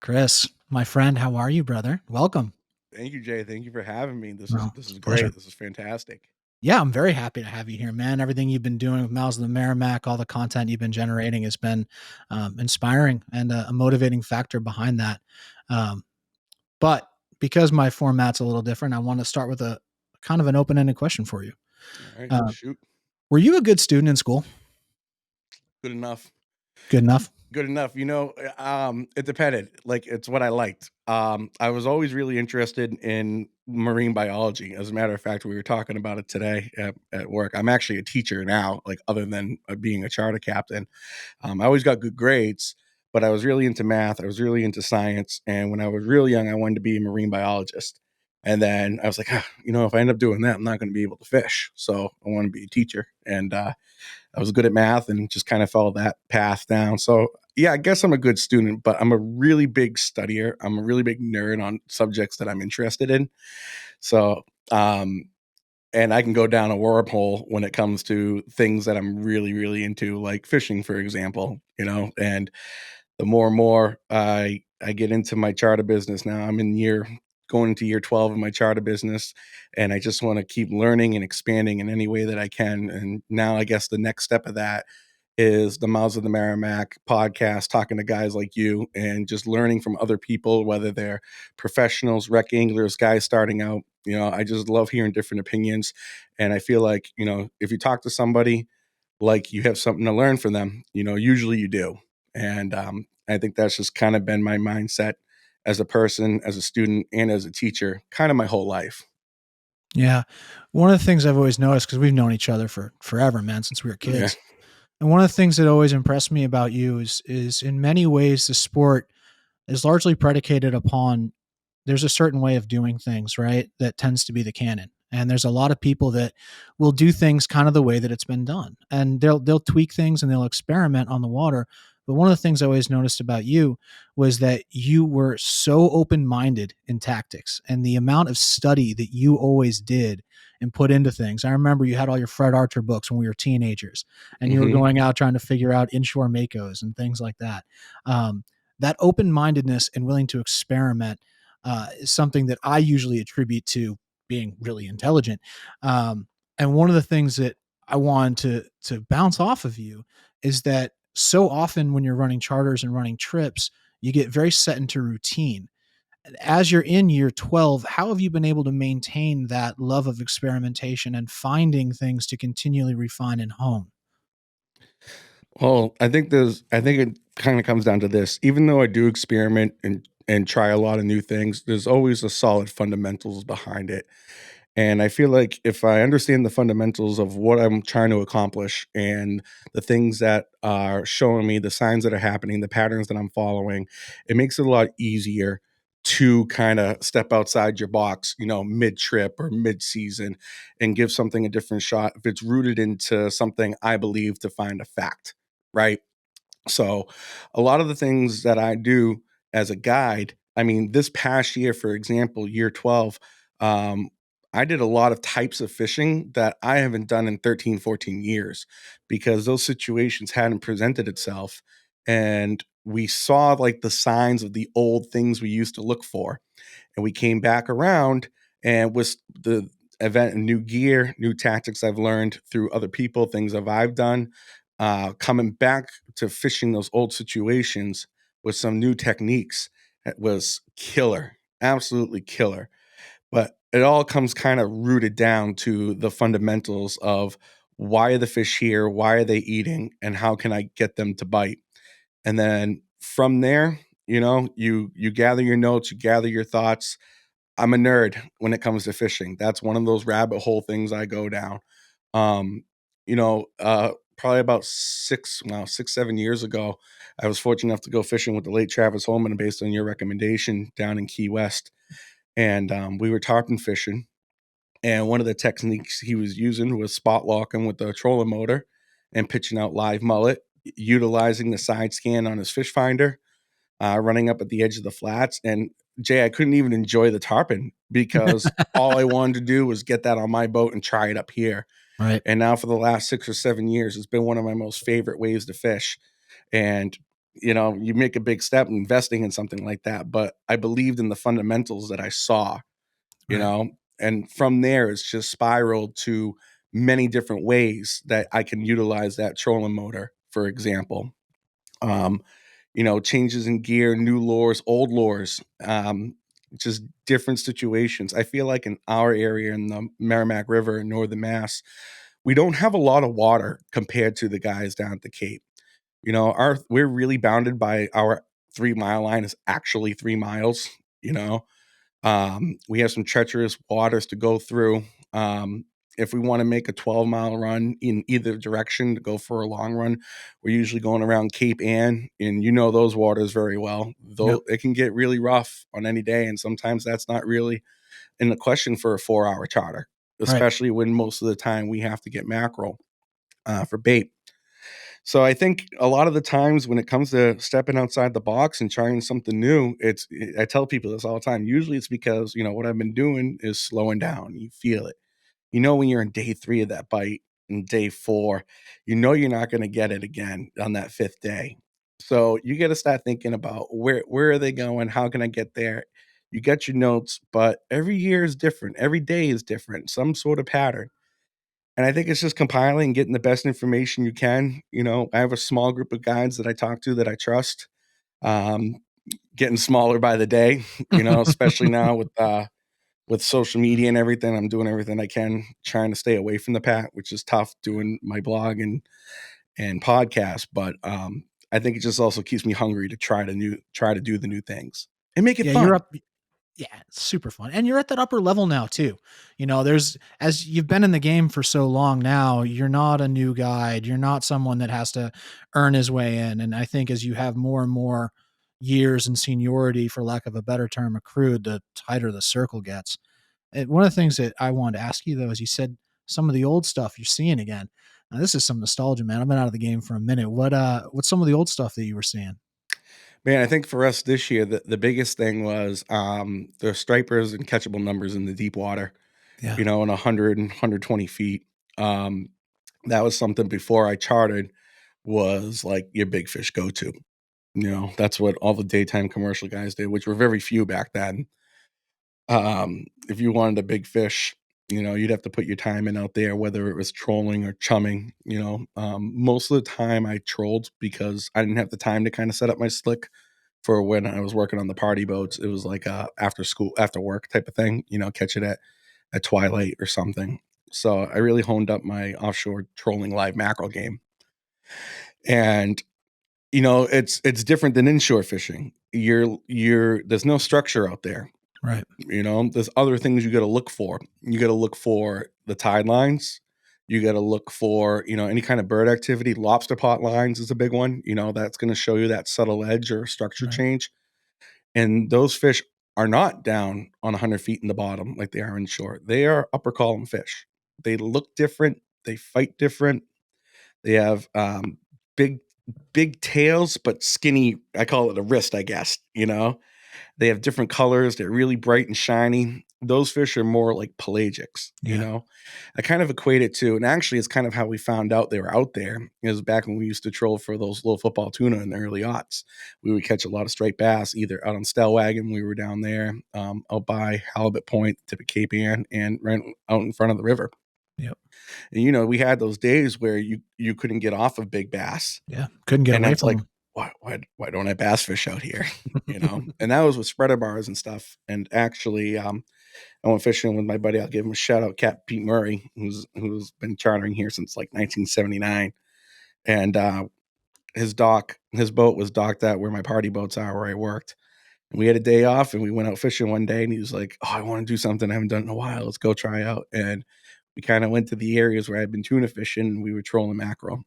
Chris, my friend, how are you, brother? Welcome. Thank you, Jay. Thank you for having me. This is Well, this it's is a pleasure. great. This is fantastic. Yeah, I'm very happy to have you here, man. Everything you've been doing with Mouths of the Merrimack, all the content you've been generating has been inspiring and a motivating factor behind that. Um, but because my format's a little different, I want to start with a kind of an open-ended question for you. All right, Uh, shoot. were you a good student in school? Good enough. Good enough? Good enough. It depended. Like it's what I liked. I was always really interested in marine biology. As a matter of fact, we were talking about it today at work. I'm actually a teacher now, like other than being a charter captain. I always got good grades, but I was really into math. I was really into science. And when I was real young, I wanted to be a marine biologist. And then I was like, if I end up doing that, I'm not going to be able to fish. So I want to be a teacher. And I was good at math and just kind of followed that path down. So yeah, I guess I'm a good student, but I'm a really big studier. I'm a really big nerd on subjects that I'm interested in. So, and I can go down a wormhole when it comes to things that I'm really, really into, like fishing, for example, and the more and more I get into my charter business now, I'm going into year 12 of my charter business, and I just want to keep learning and expanding in any way that I can. And now I guess the next step of that is the Mouths of the Merrimack podcast, talking to guys like you and just learning from other people, whether they're professionals, rec anglers, guys starting out. I just love hearing different opinions. And I feel like, if you talk to somebody, like you have something to learn from them, usually you do. And I think that's just kind of been my mindset as a person, as a student, and as a teacher, kind of my whole life. Yeah. One of the things I've always noticed, because we've known each other for forever, man, since we were Yeah. kids. And one of the things that always impressed me about you is in many ways the sport is largely predicated upon there's a certain way of doing things, right? That tends to be the canon. And there's a lot of people that will do things kind of the way that it's been done. And they'll tweak things and they'll experiment on the water. But one of the things I always noticed about you was that you were so open-minded in tactics and the amount of study that you always did and put into things. I remember you had all your Fred Archer books when we were teenagers and you were Hmm. going out trying to figure out inshore makos and things like that. That open-mindedness and willing to experiment is something that I usually attribute to being really intelligent. And one of the things that I wanted to bounce off of you is that so often when you're running charters and running trips, you get very set into routine. As you're in year 12, how have you been able to maintain that love of experimentation and finding things to continually refine and hone? Well, I think it kind of comes down to this. Even though I do experiment and try a lot of new things, there's always a solid fundamentals behind it. And I feel like if I understand the fundamentals of what I'm trying to accomplish and the things that are showing me, the signs that are happening, the patterns that I'm following, it makes it a lot easier to kind of step outside your box, mid trip or mid season and give something a different shot if it's rooted into something I believe to find a fact, right? So, a lot of the things that I do as a guide, I mean, this past year, for example, year 12, um, I did a lot of types of fishing that I haven't done in 13, 14 years because those situations hadn't presented itself. And we saw like the signs of the old things we used to look for. And we came back around and with the event and new gear, new tactics I've learned through other people, things that I've done, coming back to fishing those old situations with some new techniques. It was killer, absolutely killer. But it all comes kind of rooted down to the fundamentals of why are the fish here, why are they eating, and how can I get them to bite? And then from there, you gather your notes, you gather your thoughts. I'm a nerd when it comes to fishing. That's one of those rabbit hole things I go down. Probably about 6, 7 years ago, I was fortunate enough to go fishing with the late Travis Holman based on your recommendation down in Key West. And we were tarpon fishing. And one of the techniques he was using was spot locking with the trolling motor and pitching out live mullet, utilizing the side scan on his fish finder, running up at the edge of the flats. And Jay, I couldn't even enjoy the tarpon because all I wanted to do was get that on my boat and try it up here. Right. And now for the last 6 or 7 years, it's been one of my most favorite ways to fish. And you make a big step investing in something like that. But I believed in the fundamentals that I saw, you Right. know, and from there it's just spiraled to many different ways that I can utilize that trolling motor, for example. Um, changes in gear, new lures, old lures, just different situations. I feel like in our area in the Merrimack River in northern Mass, we don't have a lot of water compared to the guys down at the Cape. We're really bounded by our 3 mile line is actually 3 miles. You know, we have some treacherous waters to go through. Um, if we want to make a 12-mile run in either direction to go for a long run, we're usually going around Cape Ann, and you know those waters very well. Yep. Though it can get really rough on any day, and sometimes that's not really in the question for a 4-hour charter, Right. especially when most of the time we have to get mackerel for bait. So I think a lot of the times when it comes to stepping outside the box and trying something new, I tell people this all the time. Usually it's because, what I've been doing is slowing down. You feel it. When you're in day 3 of that bite and day 4, you're not going to get it again on that 5th day. So you got to start thinking about where are they going? How can I get there? You get your notes, but every year is different. Every day is different, some sort of pattern. And I think it's just compiling and getting the best information you can. I have a small group of guides that I talk to that I trust. Um, Getting smaller by the day, especially now with social media and everything. I'm doing everything I can, trying to stay away from the pack, which is tough doing my blog and podcast. But I think it just also keeps me hungry to try to do the new things and make it Yeah, you're fun. up. Yeah, it's super fun. And you're at that upper level now too. There's as you've been in the game for so long now, you're not a new guide. You're not someone that has to earn his way in. And I think as you have more and more years and seniority, for lack of a better term, accrued, the tighter the circle gets. And one of the things that I wanted to ask you though is you said some of the old stuff you're seeing again. Now this is some nostalgia, man. I've been out of the game for a minute. What's some of the old stuff that you were seeing? Man, I think for us this year, the biggest thing was the stripers and catchable numbers in the deep water, Yeah. in 100 and 120 feet. Um, that was something before I charted was like your big fish go to. That's what all the daytime commercial guys did, which were very few back then. If you wanted a big fish, you'd have to put your time in out there, whether it was trolling or chumming. Most of the time I trolled because I didn't have the time to kind of set up my slick for when I was working on the party boats. It was like after school, after work type of thing, catch it at twilight or something. So I really honed up my offshore trolling live mackerel game. And it's different than inshore fishing. There's no structure out there. Right. There's other things you got to look for. You got to look for the tide lines. You got to look for, any kind of bird activity. Lobster pot lines is a big one. That's going to show you that subtle edge or structure Right. change. And those fish are not down on 100 feet in the bottom like they are inshore. They are upper column fish. They look different. They fight different. They have big, big tails, but skinny. I call it a wrist, I guess. They have different colors. They're really bright and shiny. Those fish are more like pelagics, Yeah. I kind of equate it to, and actually it's kind of how we found out they were out there, is back when we used to troll for those little football tuna in the early aughts. We would catch a lot of striped bass, either out on Stellwagen, we were down there, out by Halibut Point, tip of Cape Ann, and right out in front of the river. Yep. And, we had those days where you couldn't get off of big bass. Yeah. Couldn't get And away that's like, from why don't I bass fish out here? them. And that was with spreader bars and stuff. And actually, I went fishing with my buddy. I'll give him a shout out, Cap Pete Murray, who's been chartering here since like 1979. And his boat was docked at where my party boats are, where I worked. And we had a day off, and we went out fishing one day. And he was like, "Oh, I want to do something I haven't done in a while. Let's go try out." And we kind of went to the areas where I'd been tuna fishing. And we were trolling mackerel,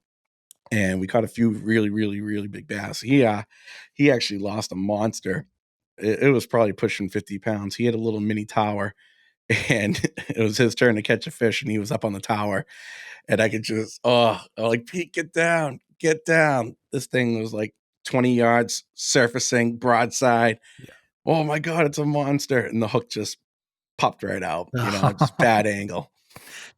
and we caught a few really, really, really big bass. He actually lost a monster. It was probably pushing 50 pounds. He had a little mini tower, and it was his turn to catch a fish, and he was up on the tower, and I could just, I'm like, Pete, get down, get down. This thing was like 20 yards, surfacing, broadside. Yeah. Oh my God, it's a monster. And the hook just popped right out, just bad angle.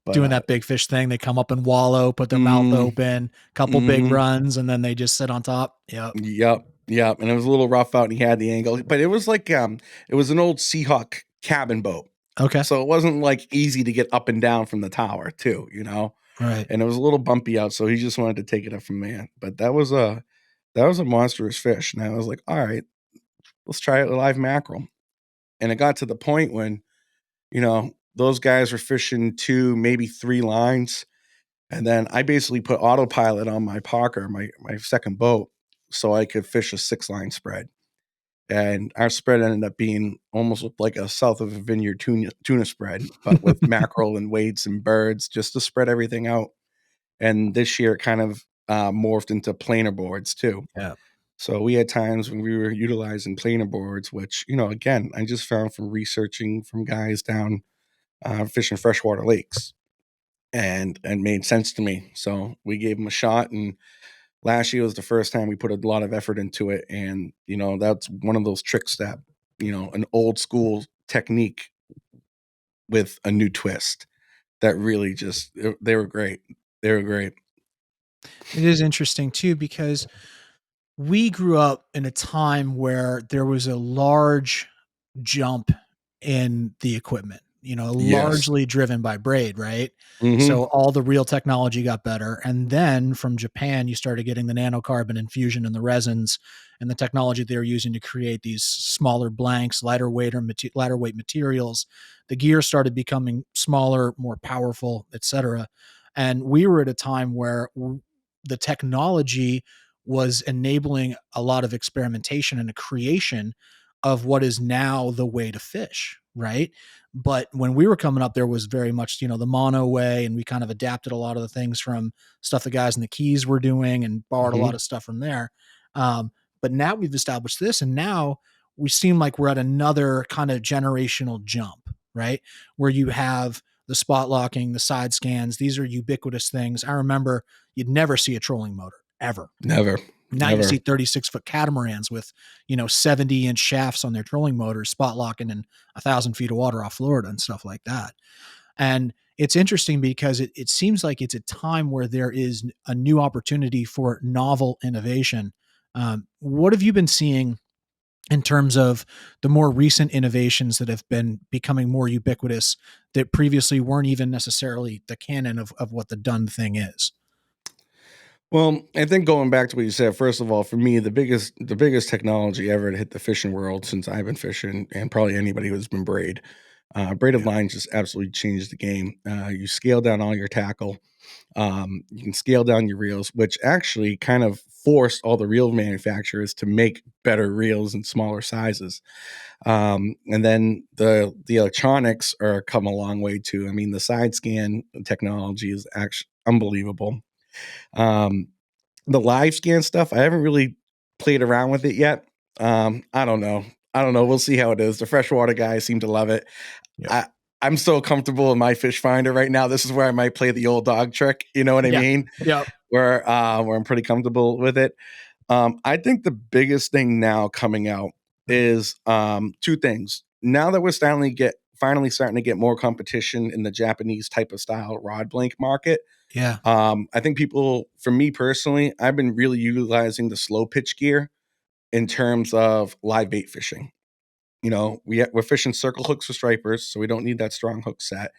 But Doing that big fish thing. They come up and wallow, put their mouth mm, open, couple big mhm. runs, and then they just sit on top. Yep. Yep, yep, and it was a little rough out, and he had the angle, but it was like, it was an old Seahawk cabin boat, Okay. so it wasn't, like, easy to get up and down from the tower too, Right. and it was a little bumpy out, so he just wanted to take it up from there, but that was a monstrous fish, and I was like, "Alright, let's try it with live mackerel," and it got to the point when, those guys were fishing 2, maybe 3 lines. And then I basically put autopilot on my Parker, my second boat, so I could fish a 6-line spread. And our spread ended up being almost like a south of a vineyard tuna spread, but with mackerel and weights and birds just to spread everything out. And this year it kind of morphed into planer boards too. Yeah. So we had times when we were utilizing planer boards, which, again, I just found from researching from guys down fishing freshwater lakes and made sense to me. So we gave him a shot, and last year was the first time we put a lot of effort into it. And that's one of those tricks that an old school technique with a new twist that really just they were great. They were great. It is interesting too because we grew up in a time where there was a large jump in the equipment, Yes. largely driven by braid, right? Hmm. So all the real technology got better. And then from Japan, you started getting the nanocarbon infusion and the resins and the technology they were using to create these smaller blanks, lighter weight materials. The gear started becoming smaller, more powerful, etc. And we were at a time where the technology was enabling a lot of experimentation and a creation of what is now the way to fish, right? But when we were coming up, there was very much, the mono way, and we kind of adapted a lot of the things from stuff the guys in the Keys were doing and borrowed a lot Hmm. of stuff from there. But now we've established this, and now we seem like we're at another kind of generational jump, right? Where you have the spot locking, the side scans. These are ubiquitous things. I remember you'd never see a trolling motor ever. Never, Now you never. see 36-foot catamarans with 70-inch shafts on their trolling motors, spot locking in 1,000 feet of water off Florida and stuff like that. And it's interesting because it seems like it's a time where there is a new opportunity for novel innovation. What have you been seeing in terms of the more recent innovations that have been becoming more ubiquitous that previously weren't even necessarily the canon of what the done thing is? Well, I think going back to what you said, first of all, for me, the biggest technology ever to hit the fishing world since I've been fishing, and probably anybody who's been braid. Braided Yeah. lines just absolutely changed the game. You scale down all your tackle. You can scale down your reels, which actually kind of forced all the reel manufacturers to make better reels in smaller sizes. And then the electronics are come a long way too. I mean, the side scan technology is actually unbelievable. Um, the live scan stuff, I haven't really played around with it yet. I don't know. I don't know. We'll see how it is. The freshwater guys seem to love it. Yep. I I'm so comfortable in my fish finder right now. This is where I might play the old dog trick. You know what I Yeah. mean? Yep. Where I'm pretty comfortable with it. I think the biggest thing now coming out is two things. Now that we're finally starting to get more competition in the Japanese type of style rod blank market, Yeah. I think people, for me personally, I've been really utilizing the slow pitch gear in terms of live bait fishing. We're fishing circle hooks for stripers, so we don't need that strong hook set.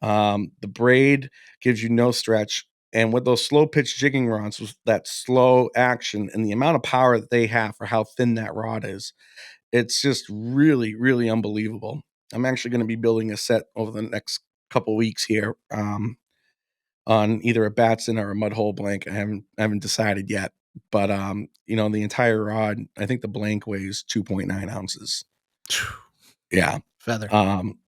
The braid gives you no stretch. And with those slow pitch jigging rods, with that slow action and the amount of power that they have for how thin that rod is, it's just really, really unbelievable. I'm actually going to be building a set over the next couple weeks here. On either a Batson or a mud hole blank. I haven't decided yet. But the entire rod, I think the blank weighs 2.9 ounces. Yeah. Feather. Um,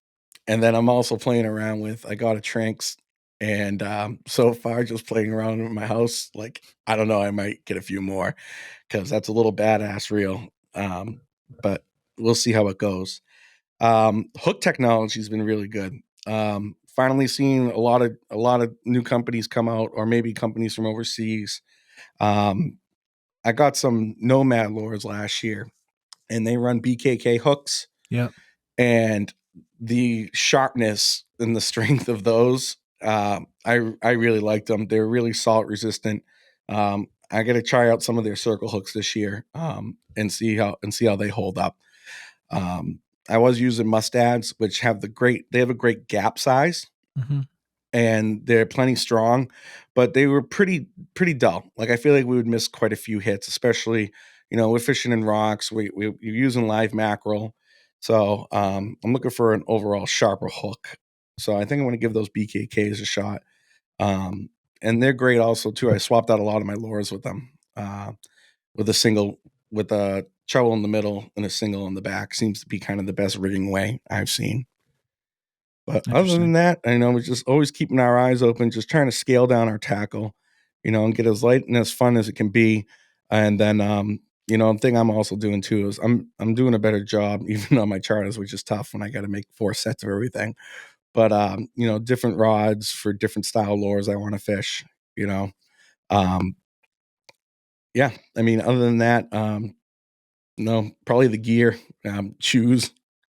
and then I'm also playing around with I got a Tranks, and so far just playing around in my house, like I don't know, I might get a few more because that's a little badass reel. But we'll see how it goes. Hook technology has been really good. Finally seeing a lot of new companies come out, or maybe companies from overseas. Um, I got some Nomad lures last year, and they run BKK hooks, Yep. and the sharpness and the strength of those, I really liked them. They're really salt resistant. I got to try out some of their circle hooks this year, and see how they hold up. Um, I was using mustads, which they have a great gap size, Hmm. and they're plenty strong, but they were pretty dull. Like I feel like we would miss quite a few hits, especially we're fishing in rocks. We're using live mackerel, so I'm looking for an overall sharper hook. So I think I'm going to give those BKKs a shot. Um, and they're great also too. I swapped out a lot of my lures with them. With a single with a treble in the middle and a single in the back seems to be kind of the best rigging way I've seen. But other Interesting. than that, we're just always keeping our eyes open, just trying to scale down our tackle, and get as light and as fun as it can be. And then, the thing I'm also doing too is I'm doing a better job, even on my charters, which is tough when I got to make 4 sets of everything. But different rods for different style lures I want to fish. You know, um, yeah. I mean, other than that, no, probably the gear, shoes,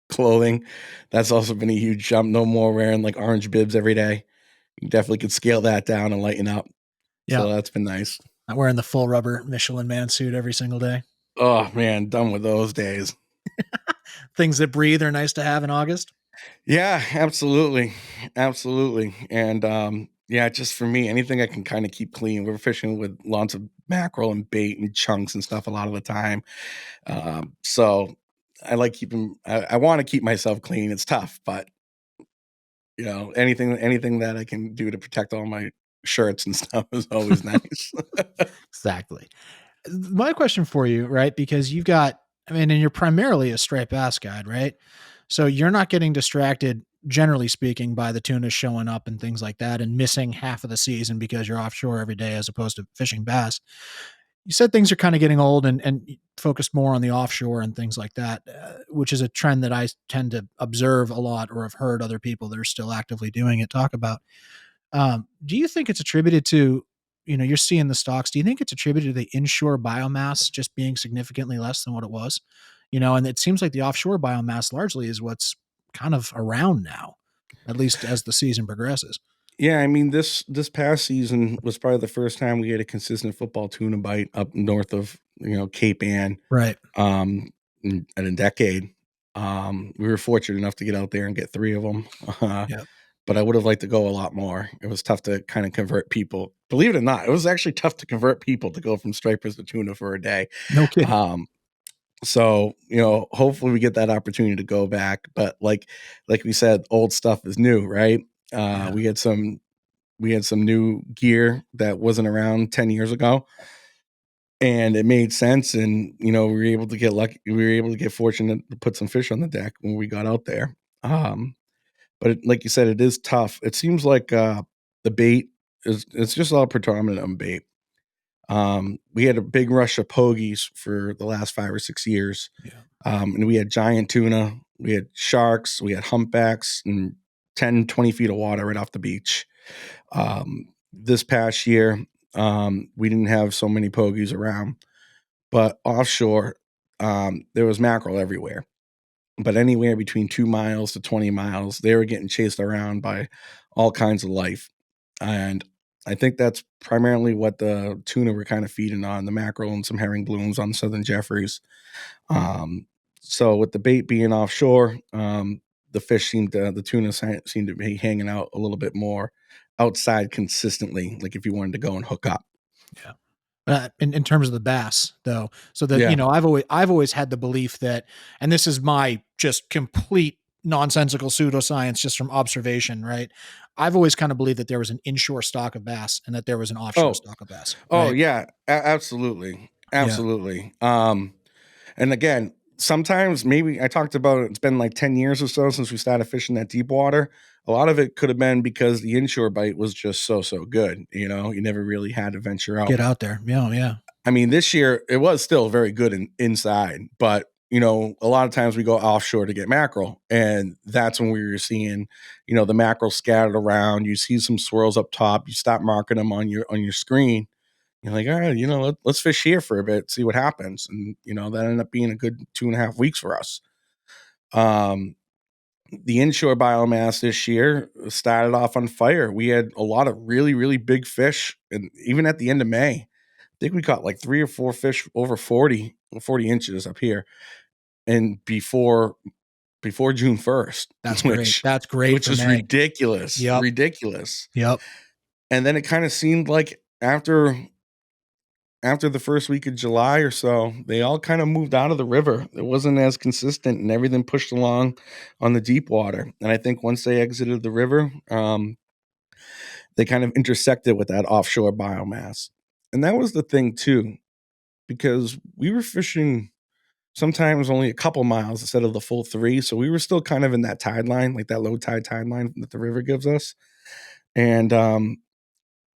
clothing. That's also been a huge jump. No more wearing like orange bibs every day. You definitely could scale that down and lighten up. Yeah. So that's been nice. I'm wearing the full rubber Michelin man suit every single day. Oh man, done with those days. Things that breathe are nice to have in August. Yeah, absolutely. Absolutely. And yeah, just for me, anything I can kind of keep clean. We're fishing with lots of mackerel and bait and chunks and stuff a lot of the time. So I like keeping I want to keep myself clean. It's tough, but anything that I can do to protect all my shirts and stuff is always nice. Exactly. My question for you, right? Because you've got, I mean, and you're primarily a striped bass guide, right? So you're not getting distracted, generally speaking, by the tuna showing up and things like that and missing half of the season because you're offshore every day as opposed to fishing bass. You said things are kind of getting old and focused more on the offshore and things like that, which is a trend that I tend to observe a lot or have heard other people that are still actively doing it talk about. Do you think it's attributed to, you're seeing the stocks? Do you think it's attributed to the inshore biomass just being significantly less than what it was? And it seems like the offshore biomass largely is what's kind of around now, at least as the season progresses. Yeah, I mean this past season was probably the first time we had a consistent football tuna bite up north of Cape Ann, Right. in a decade. We were fortunate enough to get out there and get 3 of them, Yeah. but I would have liked to go a lot more. It was tough to kind of convert people. Believe it or not, it was actually tough to convert people to go from stripers to tuna for a day. No kidding. Um, so hopefully we get that opportunity to go back. But like we said, old stuff is new, right? Yeah. We had some new gear that wasn't around 10 years ago, and it made sense. And we were able to get lucky. We were able to get fortunate to put some fish on the deck when we got out there. But like you said, it is tough. It seems like the bait it's just all predominant on bait. We had a big rush of pogies for the last 5 or 6 years, Yeah. and we had giant tuna, we had sharks, we had humpbacks, and 10, 20 feet of water right off the beach. This past year, we didn't have so many pogies around, but offshore, there was mackerel everywhere. But anywhere between 2 miles to 20 miles, they were getting chased around by all kinds of life. And I think that's primarily what the tuna were kind of feeding on, the mackerel and some herring blooms on Southern Jeffries. Um, so with the bait being offshore, the tuna seemed to be hanging out a little bit more outside consistently, like if you wanted to go and hook up. Yeah. In terms of the bass, though, so that Yeah. I've always had the belief that, and this is my just complete nonsensical pseudoscience just from observation, right? I've always kind of believed that there was an inshore stock of bass and that there was an offshore Oh, stock of bass, oh right? yeah, absolutely. Yeah, Absolutely. And again, sometimes maybe I talked about it's been like 10 years or so since we started fishing that deep water. A lot of it could have been because the inshore bite was just so good. You never really had to venture out. get out there. Yeah, yeah, I mean, this year it was still very good inside, but a lot of times we go offshore to get mackerel, and that's when we were seeing, the mackerel scattered around. You see some swirls up top. You stop marking them on your screen. You're like, all right, let's fish here for a bit, see what happens, and that ended up being a good 2.5 weeks for us. Um, the inshore biomass this year started off on fire. We had a lot of really, really big fish. And even at the end of May, I think we caught like 3 or 4 fish over 40 inches up here. And before June 1st, That's great. which That's great which for is May. ridiculous, Yep. ridiculous. Yep. And then it kind of seemed like after the first week of July or so, they all kind of moved out of the river. It wasn't as consistent, and everything pushed along on the deep water. And I think once they exited the river, they kind of intersected with that offshore biomass. And that was the thing too, because we were fishing sometimes only a couple miles instead of the full 3. So we were still kind of in that tide line, like that low tide line that the river gives us. And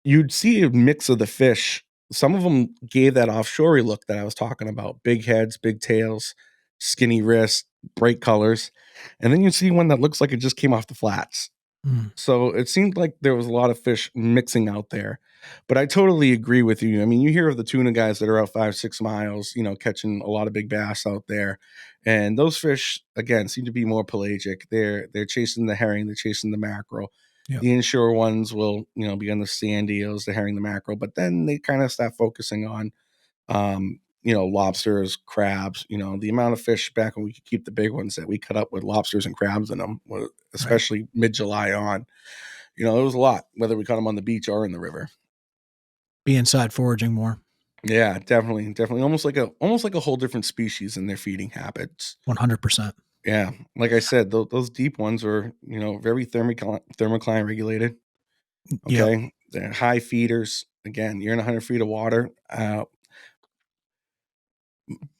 you'd see a mix of the fish. Some of them gave that offshore look that I was talking about: big heads, big tails, skinny wrists, bright colors. And then you see one that looks like it just came off the flats. Mm. So it seemed like there was a lot of fish mixing out there. But I totally agree with you. I mean, you hear of the tuna guys that are out 5, 6 miles, catching a lot of big bass out there. And those fish, again, seem to be more pelagic. They're chasing the herring, they're chasing the mackerel. Yep. The inshore ones will, be on the sand eels, the herring, the mackerel, but then they kind of start focusing on lobsters, crabs. The amount of fish back when we could keep the big ones that we cut up with lobsters and crabs in them, Right. especially mid-July on. It was a lot, whether we caught them on the beach or in the river. Be inside foraging more. Yeah, definitely, definitely, almost like a whole different species in their feeding habits. 100%. Yeah, like I said, those deep ones are very thermocline regulated. Yep. Okay, they're high feeders. Again, you're in 100 feet of water.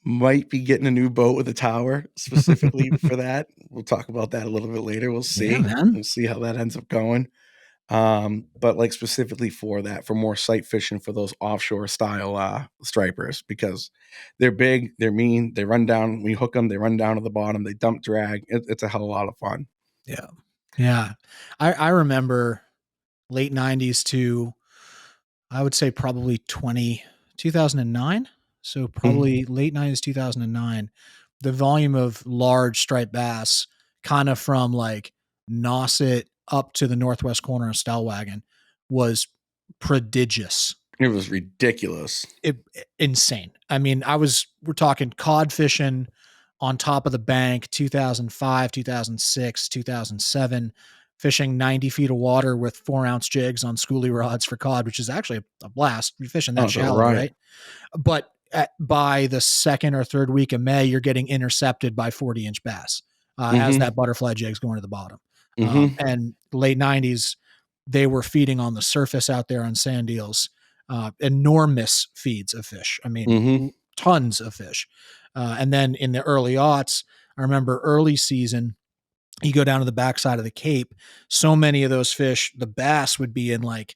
Might be getting a new boat with a tower specifically for that. We'll talk about that a little bit later. We'll Yeah, see. man. We'll see how that ends up going. But like specifically for that, for more sight fishing for those offshore style stripers, because they're big, they're mean, they run down. When you hook them, they run down to the bottom. They dump drag. It's a hell of a lot of fun. Yeah. Yeah. I remember late 90s to, I would say probably 2009. So Mhm. probably late 90s, 2009, the volume of large striped bass kind of from like Nauset up to the northwest corner of Stellwagen was prodigious. It was ridiculous. Insane. I mean, we're talking cod fishing on top of the bank, 2005, 2006, 2007, fishing 90 feet of water with 4-ounce jigs on schoolie rods for cod, which is actually a blast. You're fishing Oh, that it's a shallow, riot. right? But by the second or third week of May, you're getting intercepted by 40-inch bass as Mm-hmm. that butterfly jig's going to the bottom. Mm-hmm. And late 90s, they were feeding on the surface out there on sand eels, enormous feeds of fish. I mean, Mm-hmm. tons of fish. And then in the early aughts, I remember early season, you go down to the backside of the Cape, so many of those fish, the bass would be in like,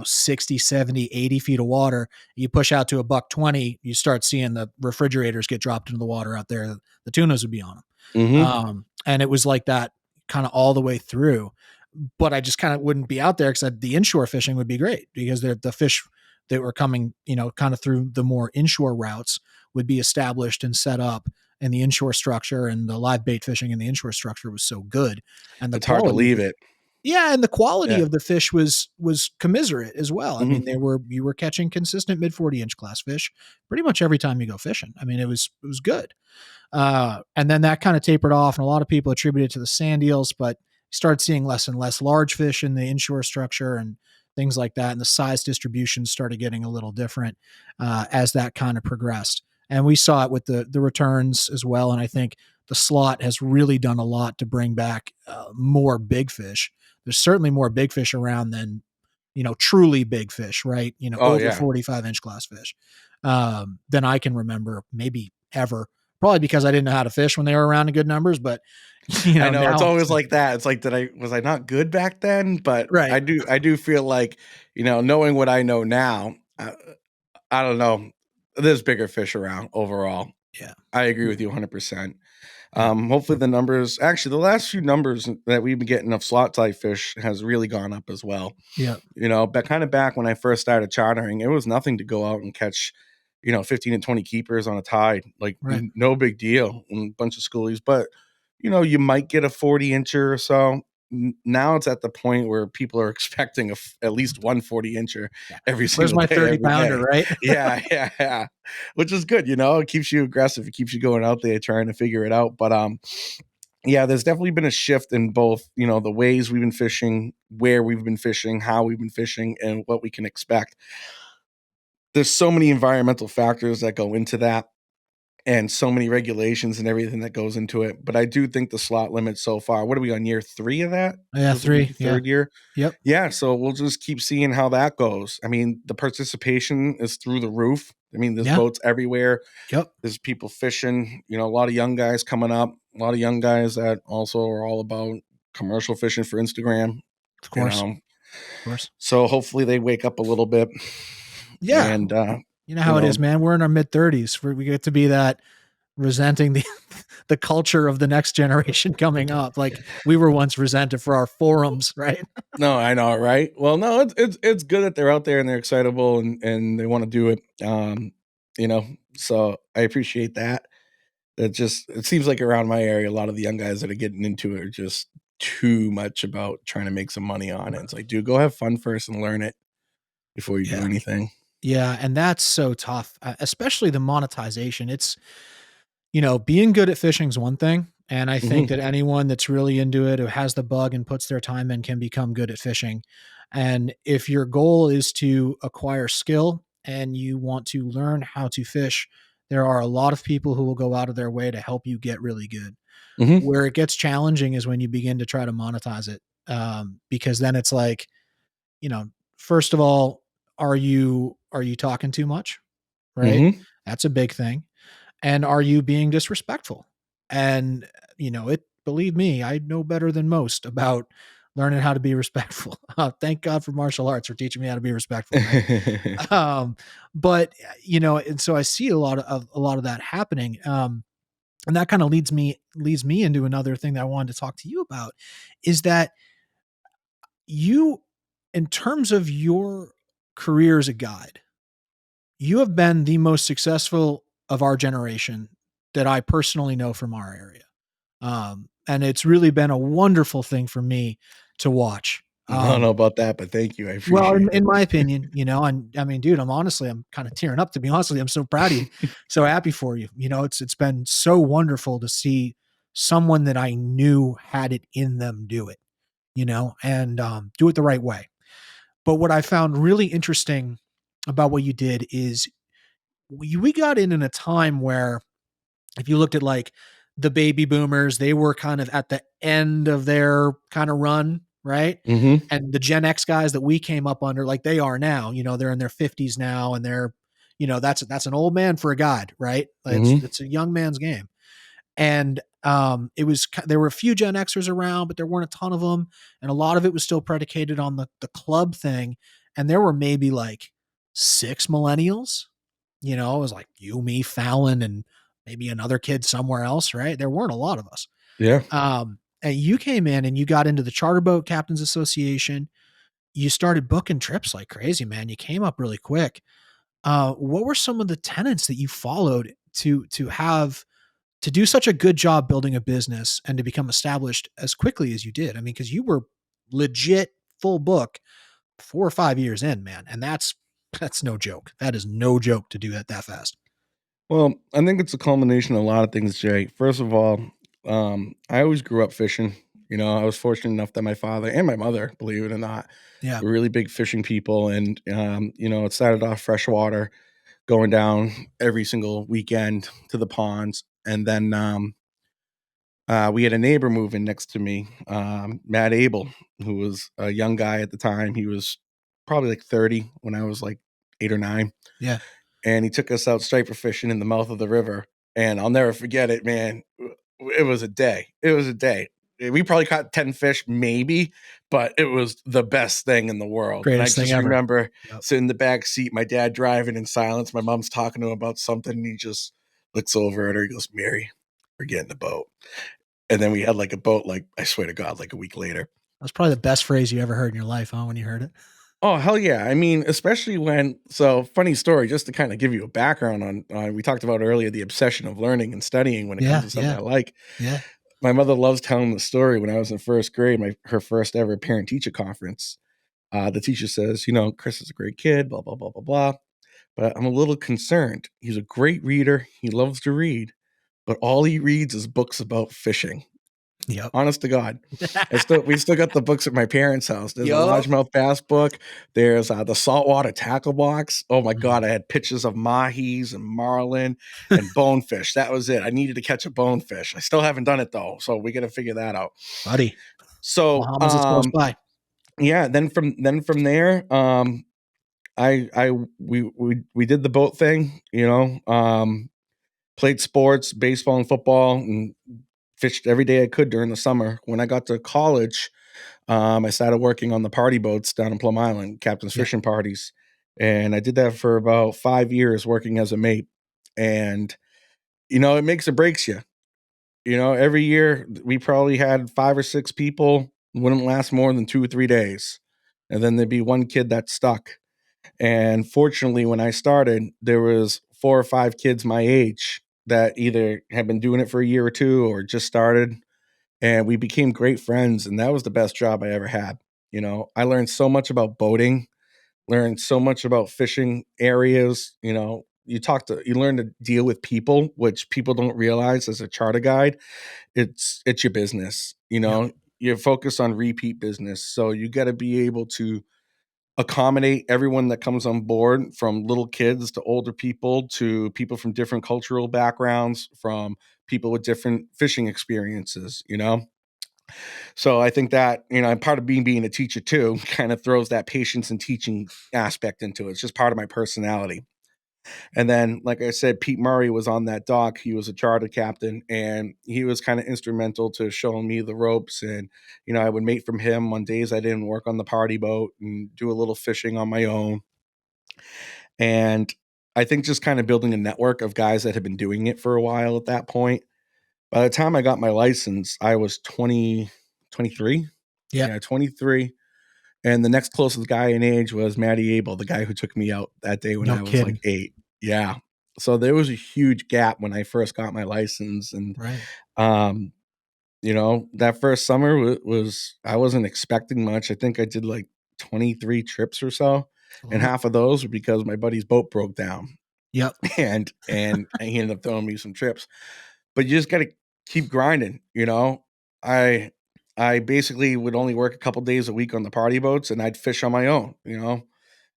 60, 70, 80 feet of water. You push out to a buck 20, you start seeing the refrigerators get dropped into the water out there. The tunas would be on them. Mm-hmm. And it was like that kind of all the way through. But I just kind of wouldn't be out there because the inshore fishing would be great because the fish that were coming, kind of through the more inshore routes would be established and set up, and the inshore structure and the live bait fishing in the inshore structure was so good, and the It's hard to quality of leave the it. yeah, and the quality Yeah. of the fish was commiserate as well. I mean, Mm-hmm. you were catching consistent mid 40-inch class fish pretty much every time you go fishing. I mean, it was good. And then that kind of tapered off, and a lot of people attribute it to the sand eels, but you start seeing less and less large fish in the inshore structure and things like that. And the size distribution started getting a little different as that kind of progressed. And we saw it with the returns as well. And I think the slot has really done a lot to bring back more big fish. There's certainly more big fish around than, truly big fish, right? Oh Over yeah. 45-inch class fish than I can remember, maybe ever. Probably because I didn't know how to fish when they were around in good numbers, but I know it's now it's always like that. It's like, was I not good back then? But right. I do feel like, knowing what I know now, I don't know. There's bigger fish around overall. Yeah. I agree Yeah. with you 100%. Yeah. Hopefully the numbers, actually the last few numbers that we've been getting of slot type fish has really gone up as well. Yeah. But kind of back when I first started chartering, it was nothing to go out and catch, 15 and 20 keepers on a tide, like Right. no big deal, and a bunch of schoolies. But, you might get a 40 incher or so. Now it's at the point where people are expecting at least one 40 incher Yeah. every Where's single my day, 30 every pounder, day. right? Yeah, yeah, yeah. Which is good, it keeps you aggressive. It keeps you going out there trying to figure it out. But yeah, there's definitely been a shift in both, the ways we've been fishing, where we've been fishing, how we've been fishing, and what we can expect. There's so many environmental factors that go into that, and so many regulations and everything that goes into it. But I do think the slot limit so far, what are we on, year 3 of that? Yeah, This will be 3. the Yeah. 3rd year. Yep. Yeah, so we'll just keep seeing how that goes. I mean, the participation is through the roof. I mean, there's Yeah. boats everywhere. Yep. There's people fishing, a lot of young guys coming up, a lot of young guys that also are all about commercial fishing for Instagram, Of you course. know. Of course. So hopefully they wake up a little bit Yeah. and You know you how it know, is, man. We're in our mid-30s. We get to be that resenting the the culture of the next generation coming up. Like we were once resented for our forums, right? no, I know, right? Well, no, it's good that they're out there and they're excitable and they want to do it. You know, so I appreciate that. It seems like around my area, a lot of the young guys that are getting into it are just too much about trying to make some money on it. It's like, dude, go have fun first and learn it before you do Yeah. anything. Yeah, and that's so tough, especially the monetization. It's, being good at fishing is one thing, and I think Hmm. that anyone that's really into it, who has the bug and puts their time in, can become good at fishing. And if your goal is to acquire skill and you want to learn how to fish, there are a lot of people who will go out of their way to help you get really good. Hmm. Where it gets challenging is when you begin to try to monetize it, because then it's like, you know, first of all, are you talking too much? Right? Hmm. That's a big thing. And are you being disrespectful? And believe me, I know better than most about learning how to be respectful. Thank God for martial arts for teaching me how to be respectful, right? Um, but and so I see a lot of that happening. And that kind of leads me into another thing that I wanted to talk to you about is that you, in terms of your career as a guide, you have been the most successful of our generation that I personally know from our area. And it's really been a wonderful thing for me to watch. I don't know about that, but thank you. I Well, in, appreciate in it. my opinion, and I mean, dude, I'm kind of tearing up, to be honest with you. I'm so proud of you, so happy for you. It's been so wonderful to see someone that I knew had it in them do it, and do it the right way. But what I found really interesting about what you did is we got in a time where if you looked at like the baby boomers, they were kind of at the end of their kind of run, right? Hmm. And the Gen X guys that we came up under, like they are now, they're in their 50s now, and they're, that's an old man for a guide, right? Hmm. It's a young man's game. And there were a few Gen Xers around, but there weren't a ton of them, and a lot of it was still predicated on the club thing. And there were maybe like 6 millennials. It was like you, me, Fallon, and maybe another kid somewhere else, right? There weren't a lot of us. Yeah. And you came in and you got into the Charter Boat Captains Association. You started booking trips like crazy, man. You came up really quick. What were some of the tenets that you followed to do such a good job building a business and to become established as quickly as you did? I mean, because you were legit full book 4 or 5 years in, man, and that's no joke. That is no joke to do that fast. Well, I think it's a culmination of a lot of things, Jay. First of all, I always grew up fishing. I was fortunate enough that my father and my mother, believe it or not, Yeah, were really big fishing people. And, it started off freshwater, going down every single weekend to the ponds. And then we had a neighbor move in next to me, Matt Abel, who was a young guy at the time. He was probably like 30 when I was like 8 or 9, yeah, and he took us out striper fishing in the mouth of the river. And I'll never forget it, man. It was a day. It was a day. We probably caught 10 fish, maybe, but it was the best thing in the world. And I greatest thing just ever. remember Yep. sitting in the back seat, my dad driving in silence. My mom's talking to him about something, and he just looks over at her. He goes, "Mary, we're getting the boat." And then we had like a boat, like, I swear to God, like a week later. That's probably the best phrase you ever heard in your life, huh? When you heard it. Oh, hell yeah. I mean, especially so funny story, just to kind of give you a background on, we talked about earlier the obsession of learning and studying when it comes Yeah, to something yeah, I like. yeah. my mother loves telling the story. When I was in first grade, her first ever parent teacher conference, the teacher says, Chris is a great kid, blah blah blah blah blah, but I'm a little concerned. He's a great reader. He loves to read, but all he reads is books about fishing. Yep. Honest to God. We still got the books at my parents' house. There's a Yup. largemouth bass book. There's the saltwater tackle box. Oh my Mm, God, I had pictures of mahis and marlin and bonefish. That was it. I needed to catch a bonefish. I still haven't done it though, so we got to figure that out. buddy. So, Bahamas is close by. yeah. Then from there, we did the boat thing. Played sports, baseball and football, and fished every day I could during the summer. When I got to college, I started working on the party boats down in Plum Island, captain's Yep. fishing parties. And I did that for about 5 years working as a mate. And, it makes or breaks you. Every year we probably had 5 or 6 people, wouldn't last more than 2 or 3 days. And then there'd be one kid that stuck. And fortunately, when I started, there was 4 or 5 kids my age that either had been doing it for a year or two or just started, and we became great friends. And that was the best job I ever had. I learned so much about boating, learned so much about fishing areas. You learn to deal with people, which people don't realize as a charter guide. It's your business. Yep. You're focused on repeat business, so you got to be able to accommodate everyone that comes on board, from little kids to older people to people from different cultural backgrounds, from people with different fishing experiences. So I think that, part of being a teacher too kind of throws that patience and teaching aspect into it. It's just part of my personality. And then, like I said, Pete Murray was on that dock. He was a charter captain, and he was kind of instrumental to showing me the ropes. And, I would mate from him on days I didn't work on the party boat and do a little fishing on my own. And I think just kind of building a network of guys that had been doing it for a while at that point. By the time I got my license, I was 20, 23. Yep. Yeah, 23. And the next closest guy in age was Matty Abel, the guy who took me out that day when No I was like kidding. 8. Yeah. So there was a huge gap when I first got my license. And, Right. um, that first summer was, I wasn't expecting much. I think I did like 23 trips or so. That's a And lot. half of those were because my buddy's boat broke down. Yep. And he ended up throwing me some trips. But you just got to keep grinding. I basically would only work a couple days a week on the party boats, and I'd fish on my own.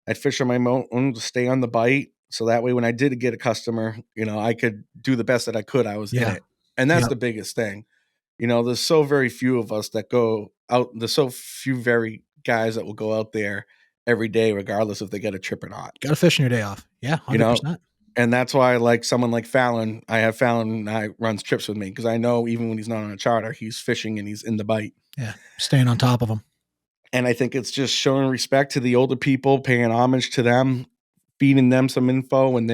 I'd fish on my own to stay on the bite, so that way when I did get a customer, I could do the best that I could. I was in Yeah. it. And that's Yep. the biggest thing. There's so very few of us that go out. There's so few very guys that will go out there every day, regardless if they get a trip or not. Got to fish on your day off. Yeah. You know, 100%. and that's why I like someone like Fallon. I have Fallon I runs trips with me because I know even when he's not on a charter, he's fishing and he's in the bite. Yeah. Staying on top of them. And I think it's just showing respect to the older people, paying homage to them, feeding them some info when